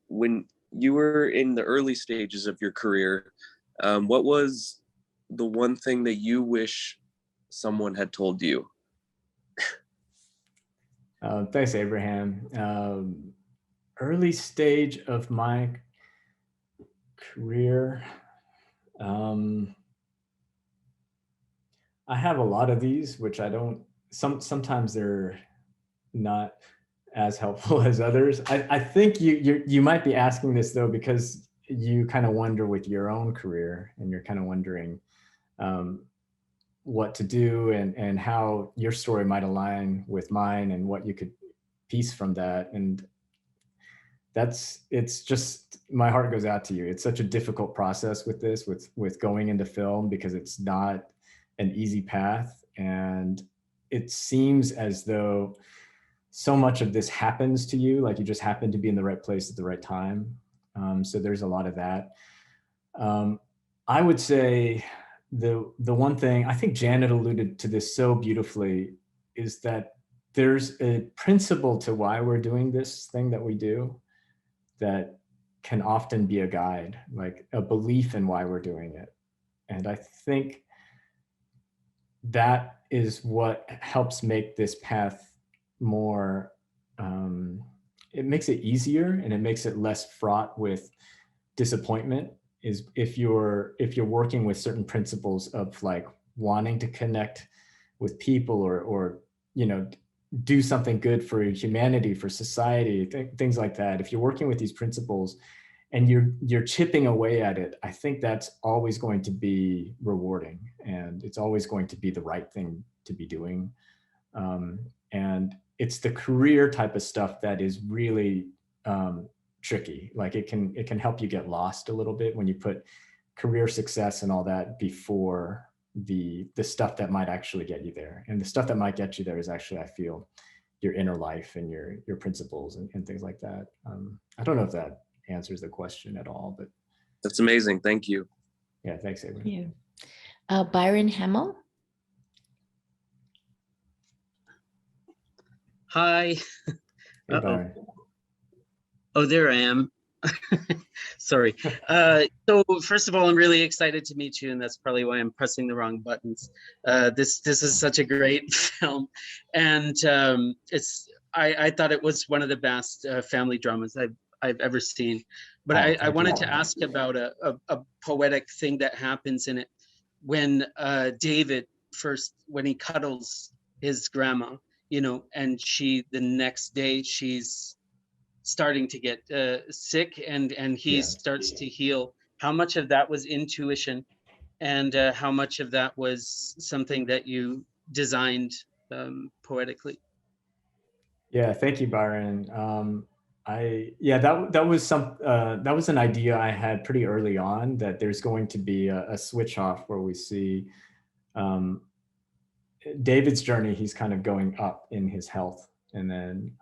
when you were in the early stages of your career, what was the one thing that you wish someone had told you? Thanks, Abraham. Early stage of my career, I have a lot of these, which I don't, sometimes they're not as helpful as others. I think you might be asking this, though, because you kind of wonder with your own career, and you're kind of wondering what to do, and how your story might align with mine, and what you could peace from that. And it's just, my heart goes out to you. It's such a difficult process with this, with going into film, because it's not an easy path. And it seems as though so much of this happens to you, like you just happen to be in the right place at the right time. So there's a lot of that. I would say the one thing, I think Janet alluded to this so beautifully, is that there's a principle to why we're doing this thing that we do that can often be a guide, like a belief in why we're doing it. And I think that is what helps make this path more, it makes it easier and it makes it less fraught with disappointment, is if you're working with certain principles of like wanting to connect with people or you know, do something good for humanity, for society, things like that. If you're working with these principles and you're chipping away at it, I think that's always going to be rewarding, and it's always going to be the right thing to be doing. And it's the career type of stuff that is really tricky. Like it can help you get lost a little bit when you put career success and all that before the stuff that might actually get you there. And the stuff that might get you there is actually, I feel, your inner life and your principles and things like that. I don't know if that answers the question at all, but That's amazing. Thank you. yeah, thanks, Avery. Yeah. Byron Hamill. Hi. Hey, Byron. Oh, there I am. Sorry. So first of all, I'm really excited to meet you, and that's probably why I'm pressing the wrong buttons. This is such a great film, and I thought it was one of the best family dramas I've ever seen. But I wanted to ask about a poetic thing that happens in it when David first, when he cuddles his grandma, you know, and the next day she's starting to get sick and he starts to heal. How much of that was intuition and how much of that was something that you designed poetically? Yeah, thank you, Byron. That was an idea I had pretty early on, that there's going to be a switch off where we see David's journey. He's kind of going up in his health, and then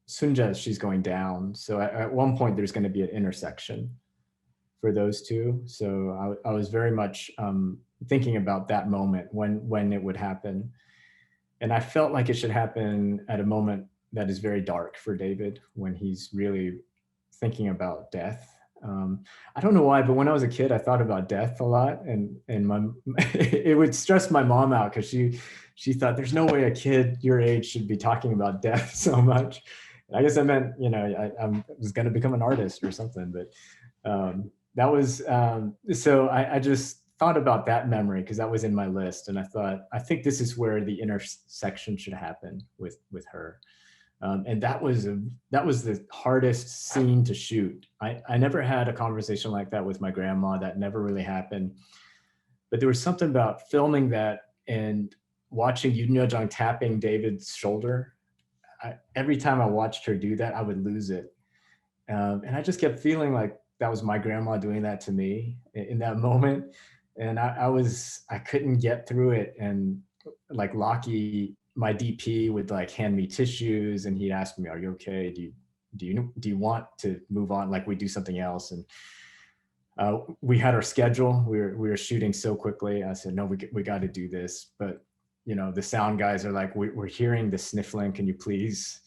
Sunja, she's going down. So at one point there's going to be an intersection for those two. So I was very much thinking about that moment when it would happen. And I felt like it should happen at a moment that is very dark for David, when he's really thinking about death. I don't know why, but when I was a kid, I thought about death a lot, and it would stress my mom out, because she thought there's no way a kid your age should be talking about death so much. I guess I meant, you know, I was going to become an artist or something, but that was, so I just thought about that memory because that was in my list. And I thought, I think this is where the intersection should happen with her. And that was the hardest scene to shoot. I never had a conversation like that with my grandma. That never really happened. But there was something about filming that and watching Yoon Yo-jung tapping David's shoulder. Every time I watched her do that, I would lose it. And I just kept feeling like that was my grandma doing that to me in that moment. And I couldn't get through it. And like Lockie, my DP, would like hand me tissues, and he'd ask me, "Are you okay? Do you want to move on? Like we do something else?" And we had our schedule. We were shooting so quickly. I said, "No, we got to do this." But you know, the sound guys are like, "We're hearing the sniffling. Can you please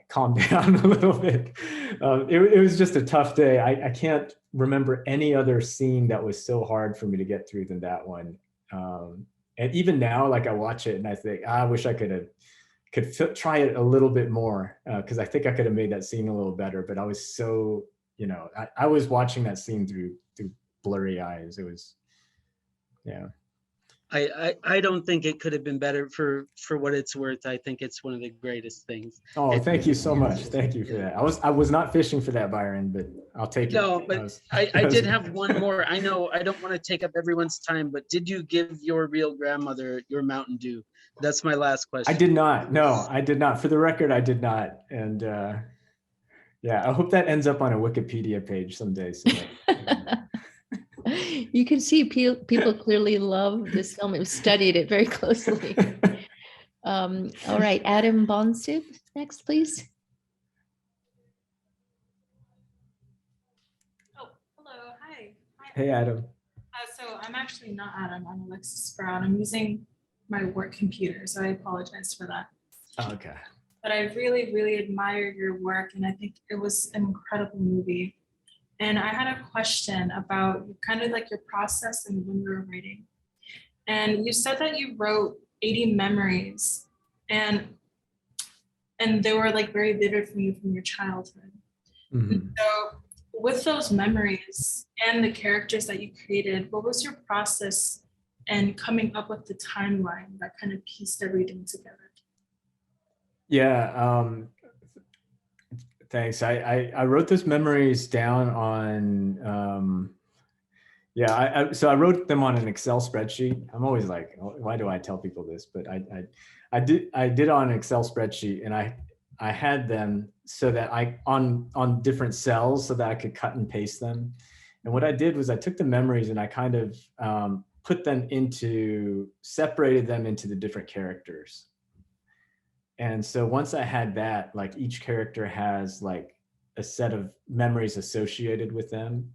calm down a little bit?" It was just a tough day. I can't remember any other scene that was so hard for me to get through than that one. And even now, like I watch it and I think, I wish I could try it a little bit more, because I think I could have made that scene a little better. But I was so, you know, I was watching that scene through blurry eyes. It was, yeah. I don't think it could have been better for what it's worth. I think it's one of the greatest things. Oh, thank you so much. Thank you for that. I was not fishing for that, Byron, but I'll take it. No, but I did have one more. I know I don't want to take up everyone's time, but did you give your real grandmother your Mountain Dew? That's my last question. I did not. No, I did not. For the record, I did not. And yeah, I hope that ends up on a Wikipedia page someday. So You can see people clearly love this film. We've studied it very closely. All right, Adam Bonsup, next, please. Oh, hello, hi. Hey, Adam. So I'm actually not Adam, I'm Alexis Brown. I'm using my work computer, so I apologize for that. Okay. But I really, really admired your work, and I think it was an incredible movie. And I had a question about kind of like your process and when you were writing. And you said that you wrote 80 memories, and they were like very vivid for you from your childhood. Mm-hmm. So with those memories and the characters that you created, what was your process and coming up with the timeline that kind of pieced everything together? Yeah, thanks. I wrote those memories down on, so I wrote them on an Excel spreadsheet. I'm always like, why do I tell people this? But I did on an Excel spreadsheet, and I had them so that on different cells so that I could cut and paste them. And what I did was I took the memories and I kind of separated them into the different characters. And so once I had that, like each character has like a set of memories associated with them,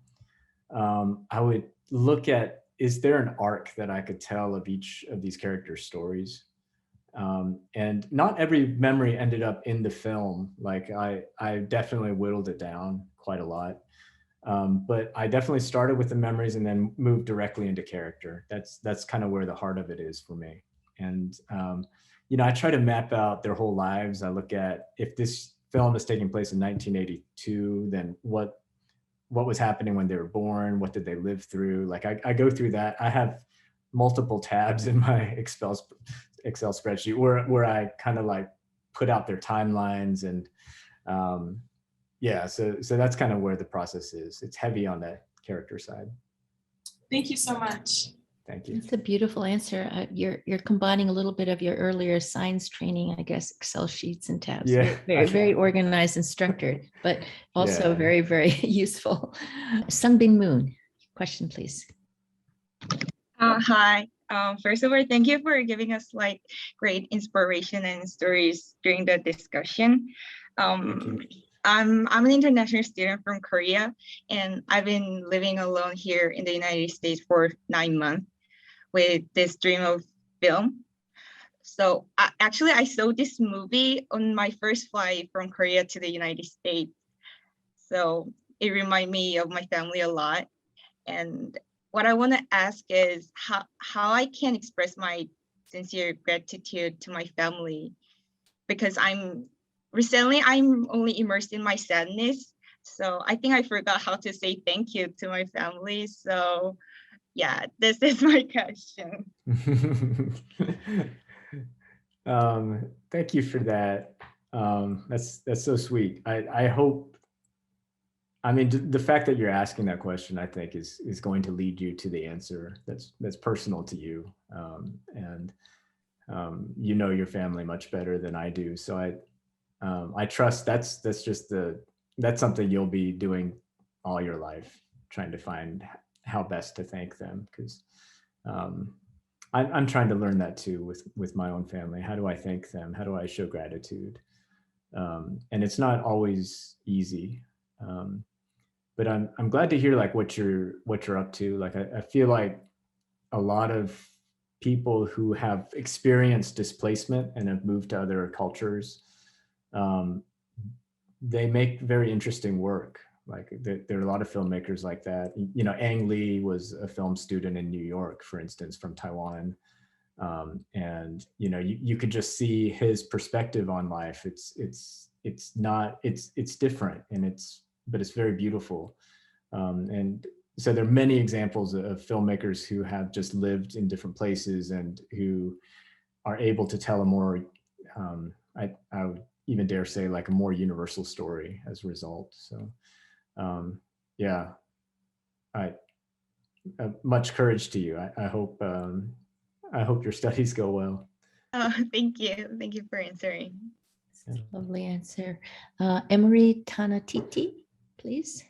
I would look at, is there an arc that I could tell of each of these characters' stories? And not every memory ended up in the film. Like I definitely whittled it down quite a lot. But I definitely started with the memories and then moved directly into character. That's kind of where the heart of it is for me. And I try to map out their whole lives. I look at, if this film is taking place in 1982, then what was happening when they were born? What did they live through? Like I go through that. I have multiple tabs in my Excel spreadsheet where I kind of like put out their timelines, and so that's kind of where the process is. It's heavy on the character side. Thank you so much. Thank you. It's a beautiful answer. You're combining a little bit of your earlier science training, I guess, Excel sheets and tabs. Yeah. Very organized and structured, but also very, very useful. Sungbin Moon, question, please. Hi. First of all, thank you for giving us like great inspiration and stories during the discussion. I'm an international student from Korea, and I've been living alone here in the United States for 9 months with this dream of film. So I saw this movie on my first flight from Korea to the United States. So it reminded me of my family a lot. And what I want to ask is how I can express my sincere gratitude to my family, because recently I'm only immersed in my sadness. So I think I forgot how to say thank you to my family. So yeah, this is my question. Thank you for that. That's so sweet. I hope, the fact that you're asking that question, I think is going to lead you to the answer that's personal to you. And you know your family much better than I do. So I trust that's something you'll be doing all your life, trying to find how best to thank them, because I'm trying to learn that too with my own family. How do I thank them? How do I show gratitude? And it's not always easy, but I'm glad to hear like what you're up to. Like I feel like a lot of people who have experienced displacement and have moved to other cultures, they make very interesting work. Like there are a lot of filmmakers like that. Ang Lee was a film student in New York, for instance, from Taiwan. And you could just see his perspective on life. It's different, but it's very beautiful. And so there are many examples of filmmakers who have just lived in different places and who are able to tell a more, I would even dare say, like a more universal story as a result. So yeah, much courage to you. I hope your studies go well. Oh, thank you. Thank you for answering. Lovely answer. Emery Tanatiti, please.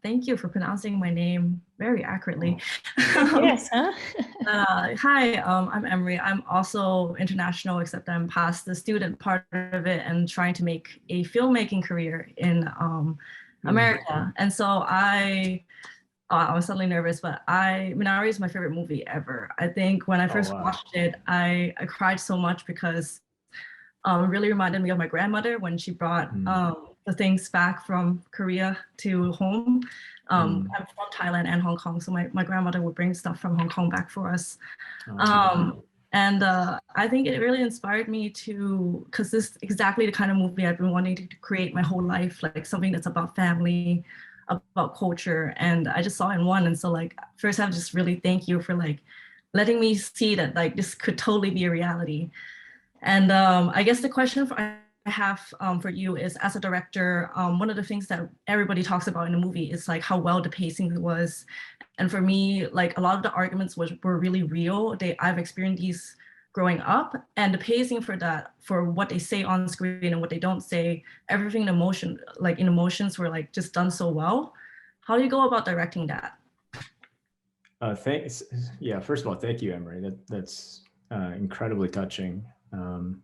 Thank you for pronouncing my name very accurately. Yes, huh? Hi, I'm Emery. I'm also international, except I'm past the student part of it and trying to make a filmmaking career in America. And so I was suddenly nervous, but Minari is my favorite movie ever. I think when I first watched it, I cried so much because it really reminded me of my grandmother when she brought the things back from Korea to home. I'm from Thailand and Hong Kong, so my grandmother would bring stuff from Hong Kong back for us. And I think it really inspired me to, because this is exactly the kind of movie I've been wanting to create my whole life, like something that's about family, about culture, and I just saw it in one. And so like, first I just really thank you for like letting me see that like this could totally be a reality. And I guess the question I have for you is, as a director, one of the things that everybody talks about in the movie is like how well the pacing was. And for me, like a lot of the arguments were really real. I've experienced these growing up, and the pacing for that, for what they say on screen and what they don't say, everything in emotions were like just done so well. How do you go about directing that? Thanks. Yeah, first of all, thank you, Emery. That's incredibly touching. For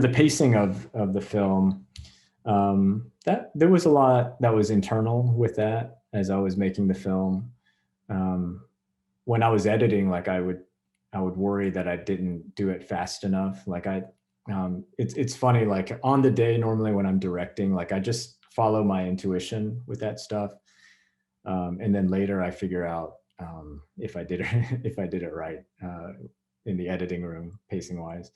the pacing of the film, that there was a lot that was internal with that as I was making the film. When I was editing, like I would worry that I didn't do it fast enough. Like it's funny, like on the day, normally when I'm directing, like I just follow my intuition with that stuff. And then later I figure out if I did it right in the editing room, pacing wise.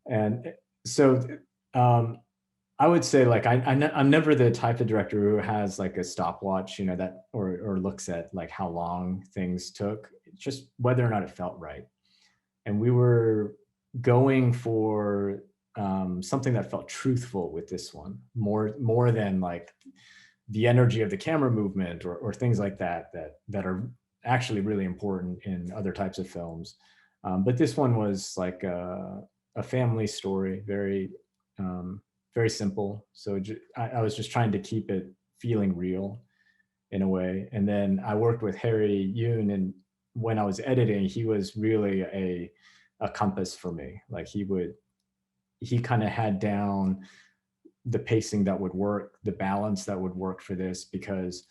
And so I would say like I'm never the type of director who has like a stopwatch, that or looks at like how long things took. It's just whether or not it felt right. And we were going for something that felt truthful with this one, more than like the energy of the camera movement or things like that are actually really important in other types of films. But this one was like a family story, very very simple. So I was just trying to keep it feeling real in a way. And then I worked with Harry Yoon, and when I was editing, he was really a compass for me. Like he kind of had down the pacing that would work, the balance that would work for this, because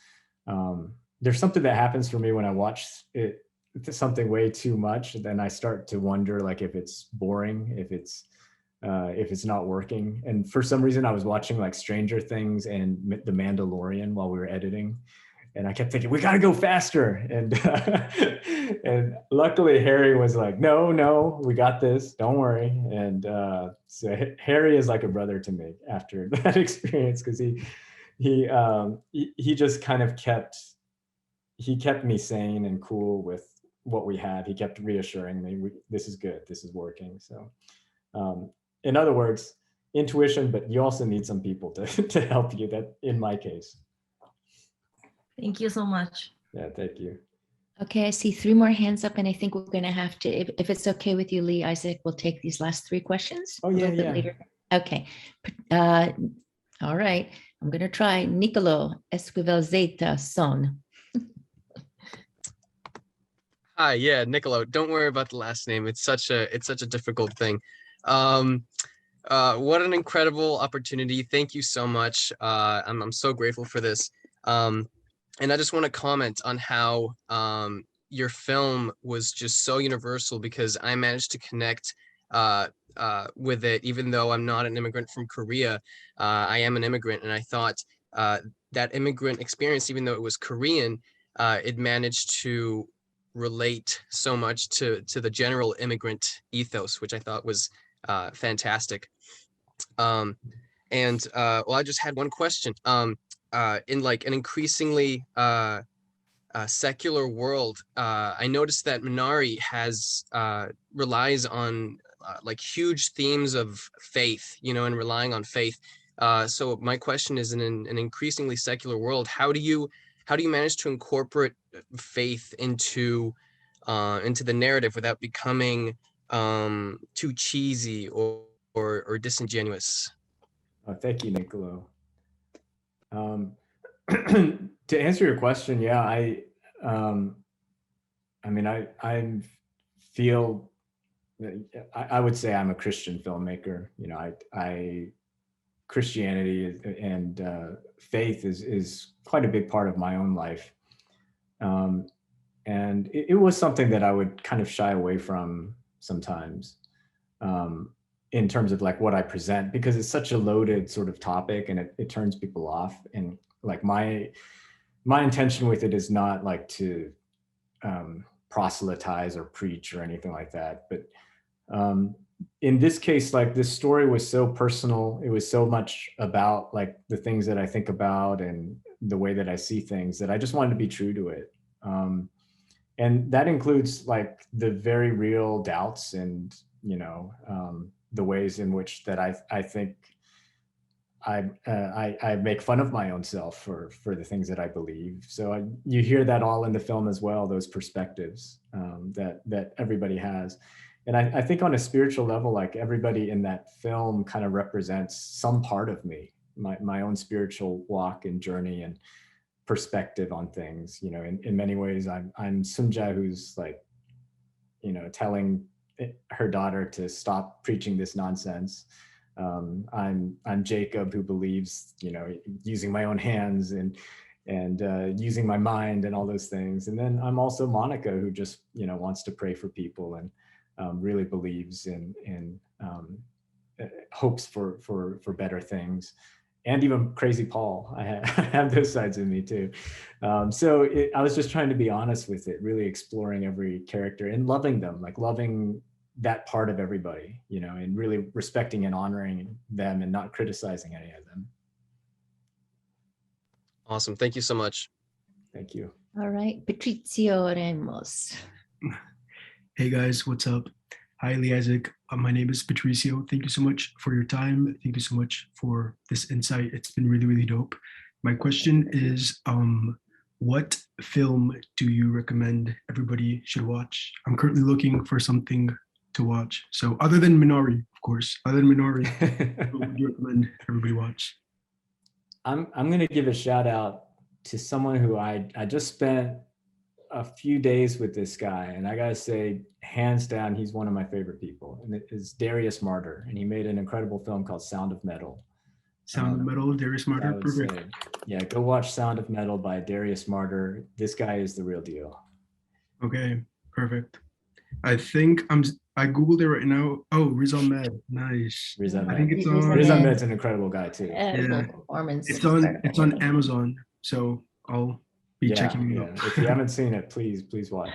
there's something that happens for me when I watch it, something way too much, then I start to wonder like if it's boring, if it's not working. And for some reason I was watching like Stranger Things and The Mandalorian while we were editing, and I kept thinking, we gotta go faster. And and luckily Harry was like, no, we got this, don't worry. And so Harry is like a brother to me after that experience, because he just kind of kept me sane and cool with what we had. He kept reassuring me, this is good, this is working. So in other words, intuition, but you also need some people to help you, that in my case. Thank you so much. Yeah, thank you. Okay, I see 3 more hands up, and I think we're going to have to, if it's okay with you, Lee Isaac, we'll take these last 3 questions a little bit later. Okay. All right. I'm going to try Nicolo Esquivel-Zeta Son. Hi, yeah, Nicolo. Don't worry about the last name. It's such a difficult thing. What an incredible opportunity. Thank you so much. I'm so grateful for this. And I just want to comment on how your film was just so universal, because I managed to connect with it, even though I'm not an immigrant from Korea. I am an immigrant, and I thought that immigrant experience, even though it was Korean, it managed to relate so much to the general immigrant ethos, which I thought was fantastic. Well, I just had one question. In like an increasingly secular world, I noticed that Minari has relies on like huge themes of faith, you know, and relying on faith. So my question is, in an increasingly secular world, how do you manage to incorporate faith into the narrative without becoming too cheesy or disingenuous? Thank you, Nicolo. To answer your question, yeah, I mean, I feel, I would say I'm a Christian filmmaker. You know, Christianity and faith is quite a big part of my own life. And it was something that I would kind of shy away from sometimes, in terms of like what I present, because it's such a loaded sort of topic and it turns people off. And like my intention with it is not like to proselytize or preach or anything like that. But in this case, like this story was so personal. It was so much about like the things that I think about and the way that I see things, that I just wanted to be true to it. And that includes like the very real doubts and, you know, the ways in which that I think I make fun of my own self for the things that I believe. So you hear that all in the film as well, those perspectives that everybody has. And I think on a spiritual level, like everybody in that film kind of represents some part of me, my own spiritual walk and journey and perspective on things. You know, in many ways, I'm Sunja, who's like, you know, telling her daughter to stop preaching this nonsense. I'm Jacob, who believes, you know, using my own hands and using my mind and all those things. And then I'm also Monica, who just, you know, wants to pray for people and really believes in hopes for better things. And even crazy Paul, I have those sides in me too. So I was just trying to be honest with it, really exploring every character and loving them, like loving that part of everybody, you know, and really respecting and honoring them and not criticizing any of them. Awesome. Thank you so much. Thank you. All right, Patrizio Ramos. Hey guys, what's up? Hi, Lee Isaac. My name is Patricio. Thank you so much for your time. Thank you so much for this insight. It's been really, really dope. My question is, what film do you recommend everybody should watch? I'm currently looking for something to watch. So other than Minari, of course, other than Minari, what would you recommend everybody watch? I'm going to give a shout out to someone who I just spent a few days with this guy, and I gotta say, hands down, he's one of my favorite people, and it is Darius Martyr, and he made an incredible film called Sound of Metal. Sound of Metal, Darius Martyr, perfect. Say, yeah, go watch Sound of Metal by Darius Martyr. This guy is the real deal. Okay, perfect. I think I googled it right now. Oh, Riz Ahmed, nice. Riz Ahmed. I think it's on. Riz Ahmed's an incredible guy too. Yeah, performance. It's on Amazon, so I'll be checking it out. If you haven't seen it, please watch.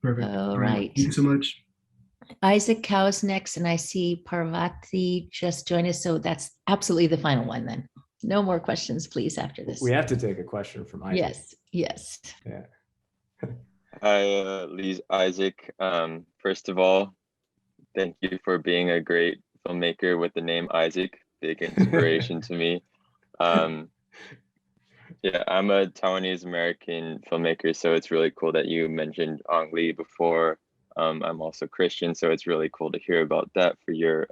Perfect. All right. Thank you so much. Isaac Cow's next, and I see Parvati just joined us. So that's absolutely the final one then. No more questions, please, after this. We have to take a question from Isaac. Yes. Yeah. Hi, Lee Isaac. First of all, thank you for being a great filmmaker with the name Isaac. Big inspiration to me. Yeah, I'm a Taiwanese American filmmaker, so it's really cool that you mentioned Ang Lee before. I'm also Christian, so it's really cool to hear about that for your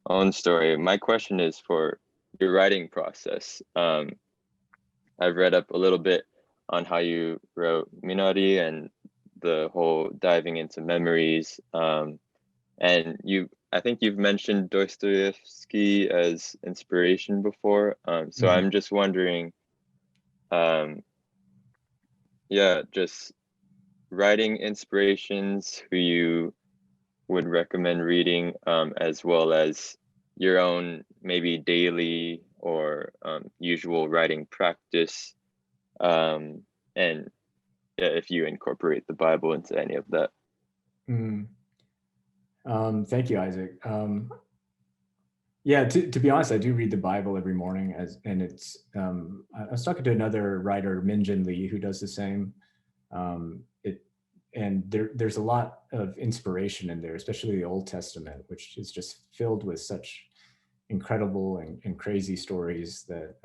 own story. My question is for your writing process. I've read up a little bit on how you wrote Minari and the whole diving into memories. And I think you've mentioned Dostoevsky as inspiration before. So I'm just wondering, just writing inspirations who you would recommend reading, as well as your own maybe daily or usual writing practice, and if you incorporate the Bible into any of that. Thank you, Isaac. Yeah, to be honest, I do read the Bible every morning, and it's I was talking to another writer, Minjin Lee, who does the same. It and there's a lot of inspiration in there, especially the Old Testament, which is just filled with such incredible and crazy stories that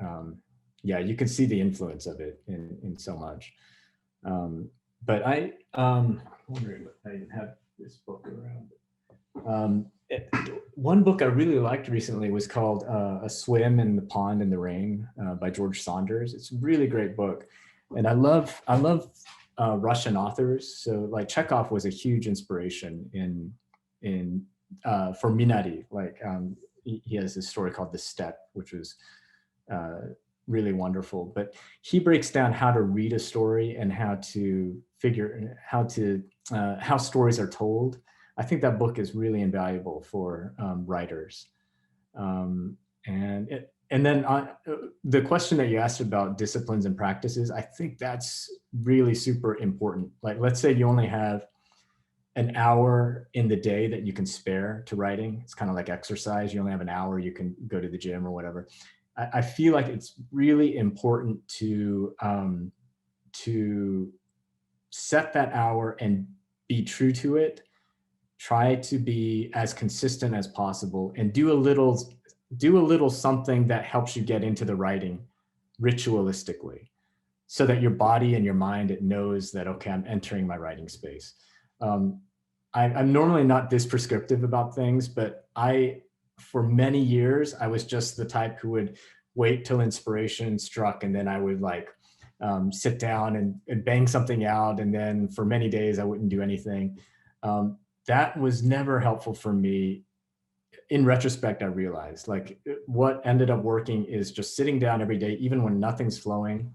yeah, you can see the influence of it in so much. But I'm wondering if I have this book around. One book I really liked recently was called A Swim in the Pond in the Rain by George Saunders. It's a really great book. And I love Russian authors. So like Chekhov was a huge inspiration for Minari. Like he has this story called The Steppe, which was really wonderful. But he breaks down how to read a story and how to figure how stories are told. I think that book is really invaluable for writers. And then the question that you asked about disciplines and practices, I think that's really super important. Like, let's say you only have an hour in the day that you can spare to writing. It's kind of like exercise. You only have an hour, you can go to the gym or whatever. I feel like it's really important to set that hour and be true to it. Try to be as consistent as possible and do a little something that helps you get into the writing ritualistically, so that your body and your mind, it knows that, okay, I'm entering my writing space. I'm normally not this prescriptive about things, but for many years, I was just the type who would wait till inspiration struck, and then I would sit down and bang something out. And then for many days, I wouldn't do anything. That was never helpful for me. In retrospect, I realized what ended up working is just sitting down every day, even when nothing's flowing.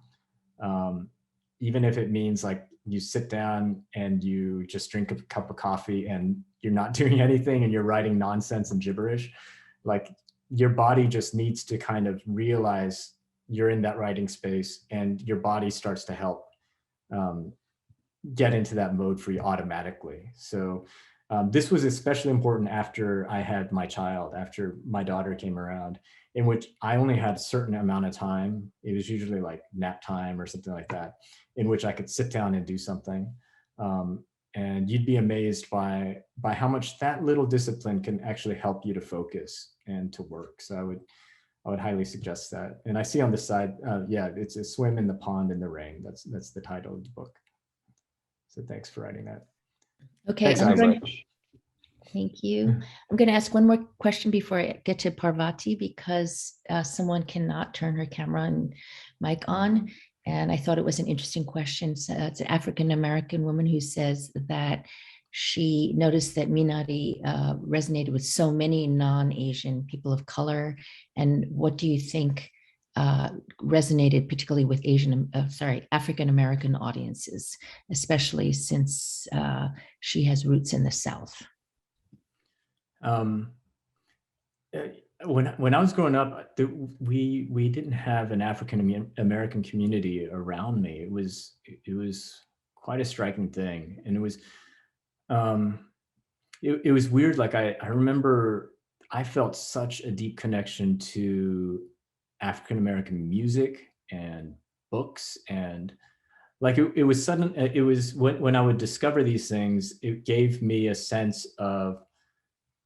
Even if it means you sit down and you just drink a cup of coffee and you're not doing anything and you're writing nonsense and gibberish. Your body just needs to kind of realize you're in that writing space, and your body starts to help get into that mode for you automatically. So this was especially important after I had my child, after my daughter came around, in which I only had a certain amount of time. It was usually like nap time or something like that, in which I could sit down and do something. And you'd be amazed by how much that little discipline can actually help you to focus and to work. So I would highly suggest that. And I see on the side, yeah, it's A Swim in the Pond in the Rain. That's the title of the book. So thanks for writing that. Okay, thank you. I'm going to ask one more question before I get to Parvati, because someone cannot turn her camera and mic on. And I thought it was an interesting question. So it's an African-American woman who says that she noticed that Minari resonated with so many non-Asian people of color. And what do you think resonated particularly with African-American audiences, especially since she has roots in the South? When I was growing up, we didn't have an African-American community around me. It was quite a striking thing. And it was weird. I remember I felt such a deep connection to African-American music and books, and it was sudden. It was when I would discover these things, it gave me a sense of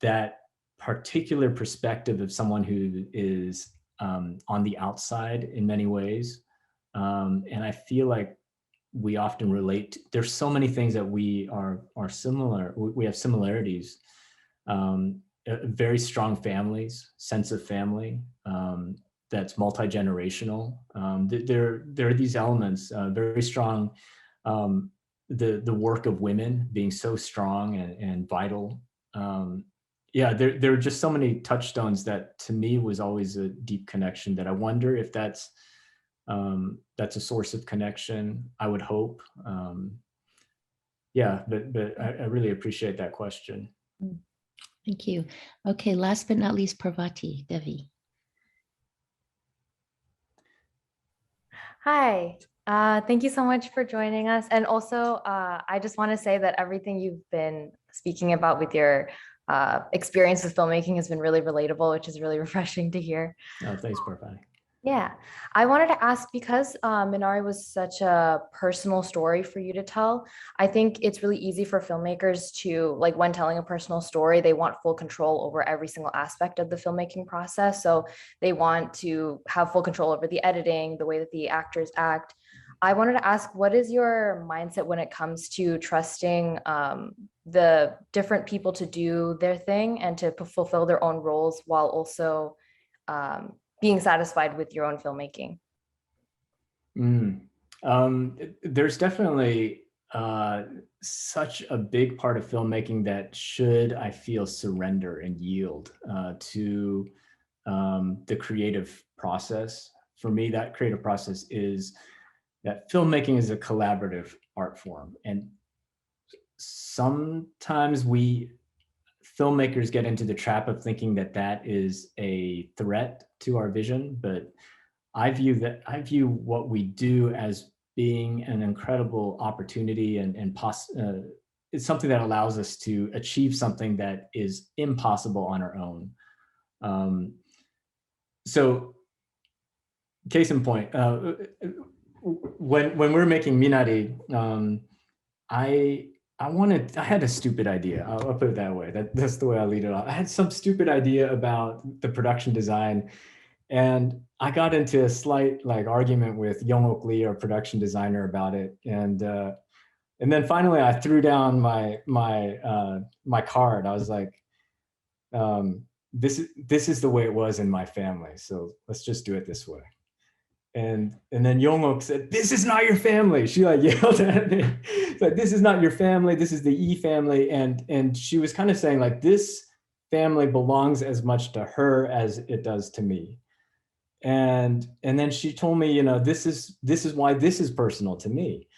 that particular perspective of someone who is on the outside in many ways. And I feel like we often relate. There's so many things that we are similar. We have similarities. Very strong families, sense of family. That's multi-generational. There are these elements, very strong. The work of women being so strong and vital. Yeah, there are just so many touchstones that to me was always a deep connection, that I wonder if that's a source of connection. I would hope. Yeah, but I really appreciate that question. Thank you. Okay, last but not least, Parvati, Devi. Hi, thank you so much for joining us. And also, I just want to say that everything you've been speaking about with your experience with filmmaking has been really relatable, which is really refreshing to hear. Oh, thanks, Parfait. Yeah, I wanted to ask, because Minari was such a personal story for you to tell, I think it's really easy for filmmakers to, like, when telling a personal story, they want full control over every single aspect of the filmmaking process. So they want to have full control over the editing, the way that the actors act. I wanted to ask, what is your mindset when it comes to trusting the different people to do their thing and to fulfill their own roles while also being satisfied with your own filmmaking? There's definitely such a big part of filmmaking that should, I feel, surrender and yield to the creative process. For me, that creative process is that filmmaking is a collaborative art form. And sometimes we filmmakers get into the trap of thinking that that is a threat to our vision, but I view what we do as being an incredible opportunity and it's something that allows us to achieve something that is impossible on our own. So, case in point, when we're making Minari, I had a stupid idea. I'll put it that way. That's the way I'll lead it off. I had some stupid idea about the production design, and I got into a slight argument with Young-ok Lee, our production designer, about it. And then finally I threw down my card. I was like, this is the way it was in my family, so let's just do it this way. And then Young-ok said, "This is not your family." She yelled at me, like, "This is not your family. This is the E family." And she was kind of saying, like, this family belongs as much to her as it does to me. And then she told me, this is why this is personal to me.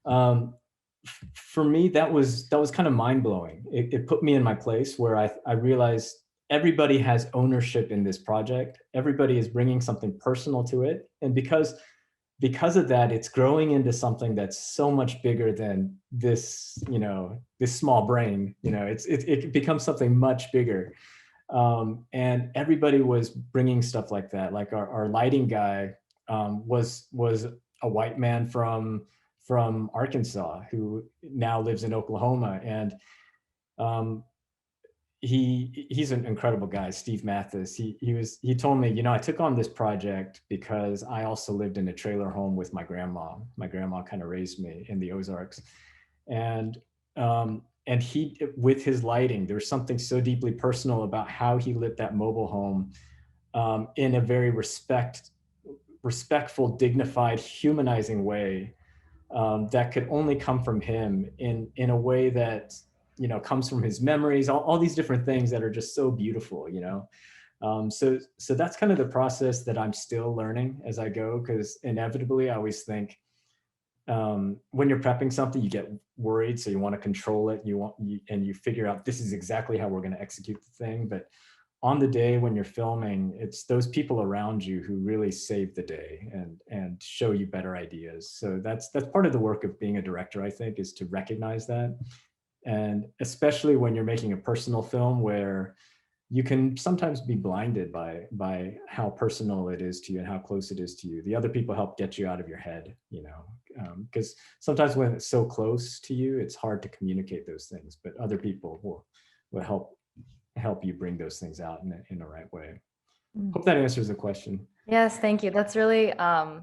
For me, that was kind of mind blowing. It put me in my place where I realized everybody has ownership in this project. Everybody is bringing something personal to it. And because of that, it's growing into something that's so much bigger than this, this small brain. It becomes something much bigger. And everybody was bringing stuff like that. Like our lighting guy was a white man from Arkansas who now lives in Oklahoma. And he's an incredible guy, Steve Mathis. He told me, I took on this project because I also lived in a trailer home with my grandma. My grandma kind of raised me in the Ozarks. And he, with his lighting, there's something so deeply personal about how he lit that mobile home in a very respectful, dignified, humanizing way that could only come from him in a way that, comes from his memories, all these different things that are just so beautiful, So that's kind of the process that I'm still learning as I go, because inevitably I always think, when you're prepping something, you get worried, so you want to control it. And you figure out this is exactly how we're going to execute the thing. But on the day when you're filming, it's those people around you who really save the day and show you better ideas. So that's part of the work of being a director, I think, is to recognize that. And especially when you're making a personal film where you can sometimes be blinded by how personal it is to you and how close it is to you. The other people help get you out of your head, because sometimes when it's so close to you, it's hard to communicate those things, but other people will help you bring those things out in the right way. Hope that answers the question. Yes, thank you. That's really,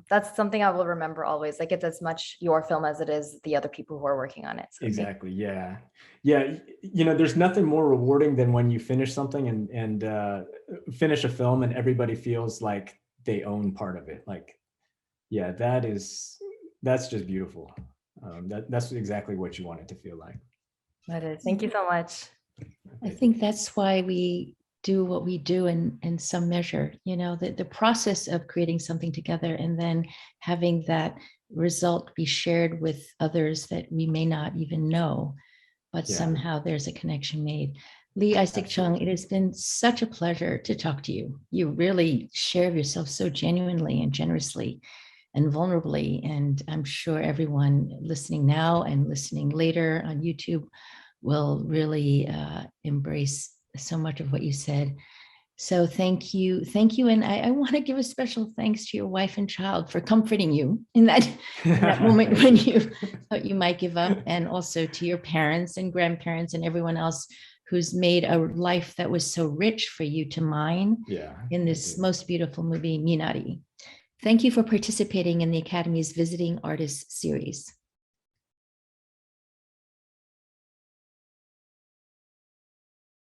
that's something I will remember always. Like, it's as much your film as it is the other people who are working on it. So exactly. Yeah. There's nothing more rewarding than when you finish something and finish a film and everybody feels like they own part of it. Like, yeah, that's just beautiful. That's exactly what you want it to feel like. That is. Thank you so much. I think that's why we do what we do in some measure, the process of creating something together and then having that result be shared with others that we may not even know, but somehow there's a connection made. Lee Isaac Chung, it has been such a pleasure to talk to you. You really share yourself so genuinely and generously and vulnerably. And I'm sure everyone listening now and listening later on YouTube will really embrace so much of what you said. So thank you. And I want to give a special thanks to your wife and child for comforting you in that moment when you thought you might give up, and also to your parents and grandparents and everyone else who's made a life that was so rich for you to mine in this most beautiful movie, Minari. Thank you for participating in the Academy's Visiting Artists series.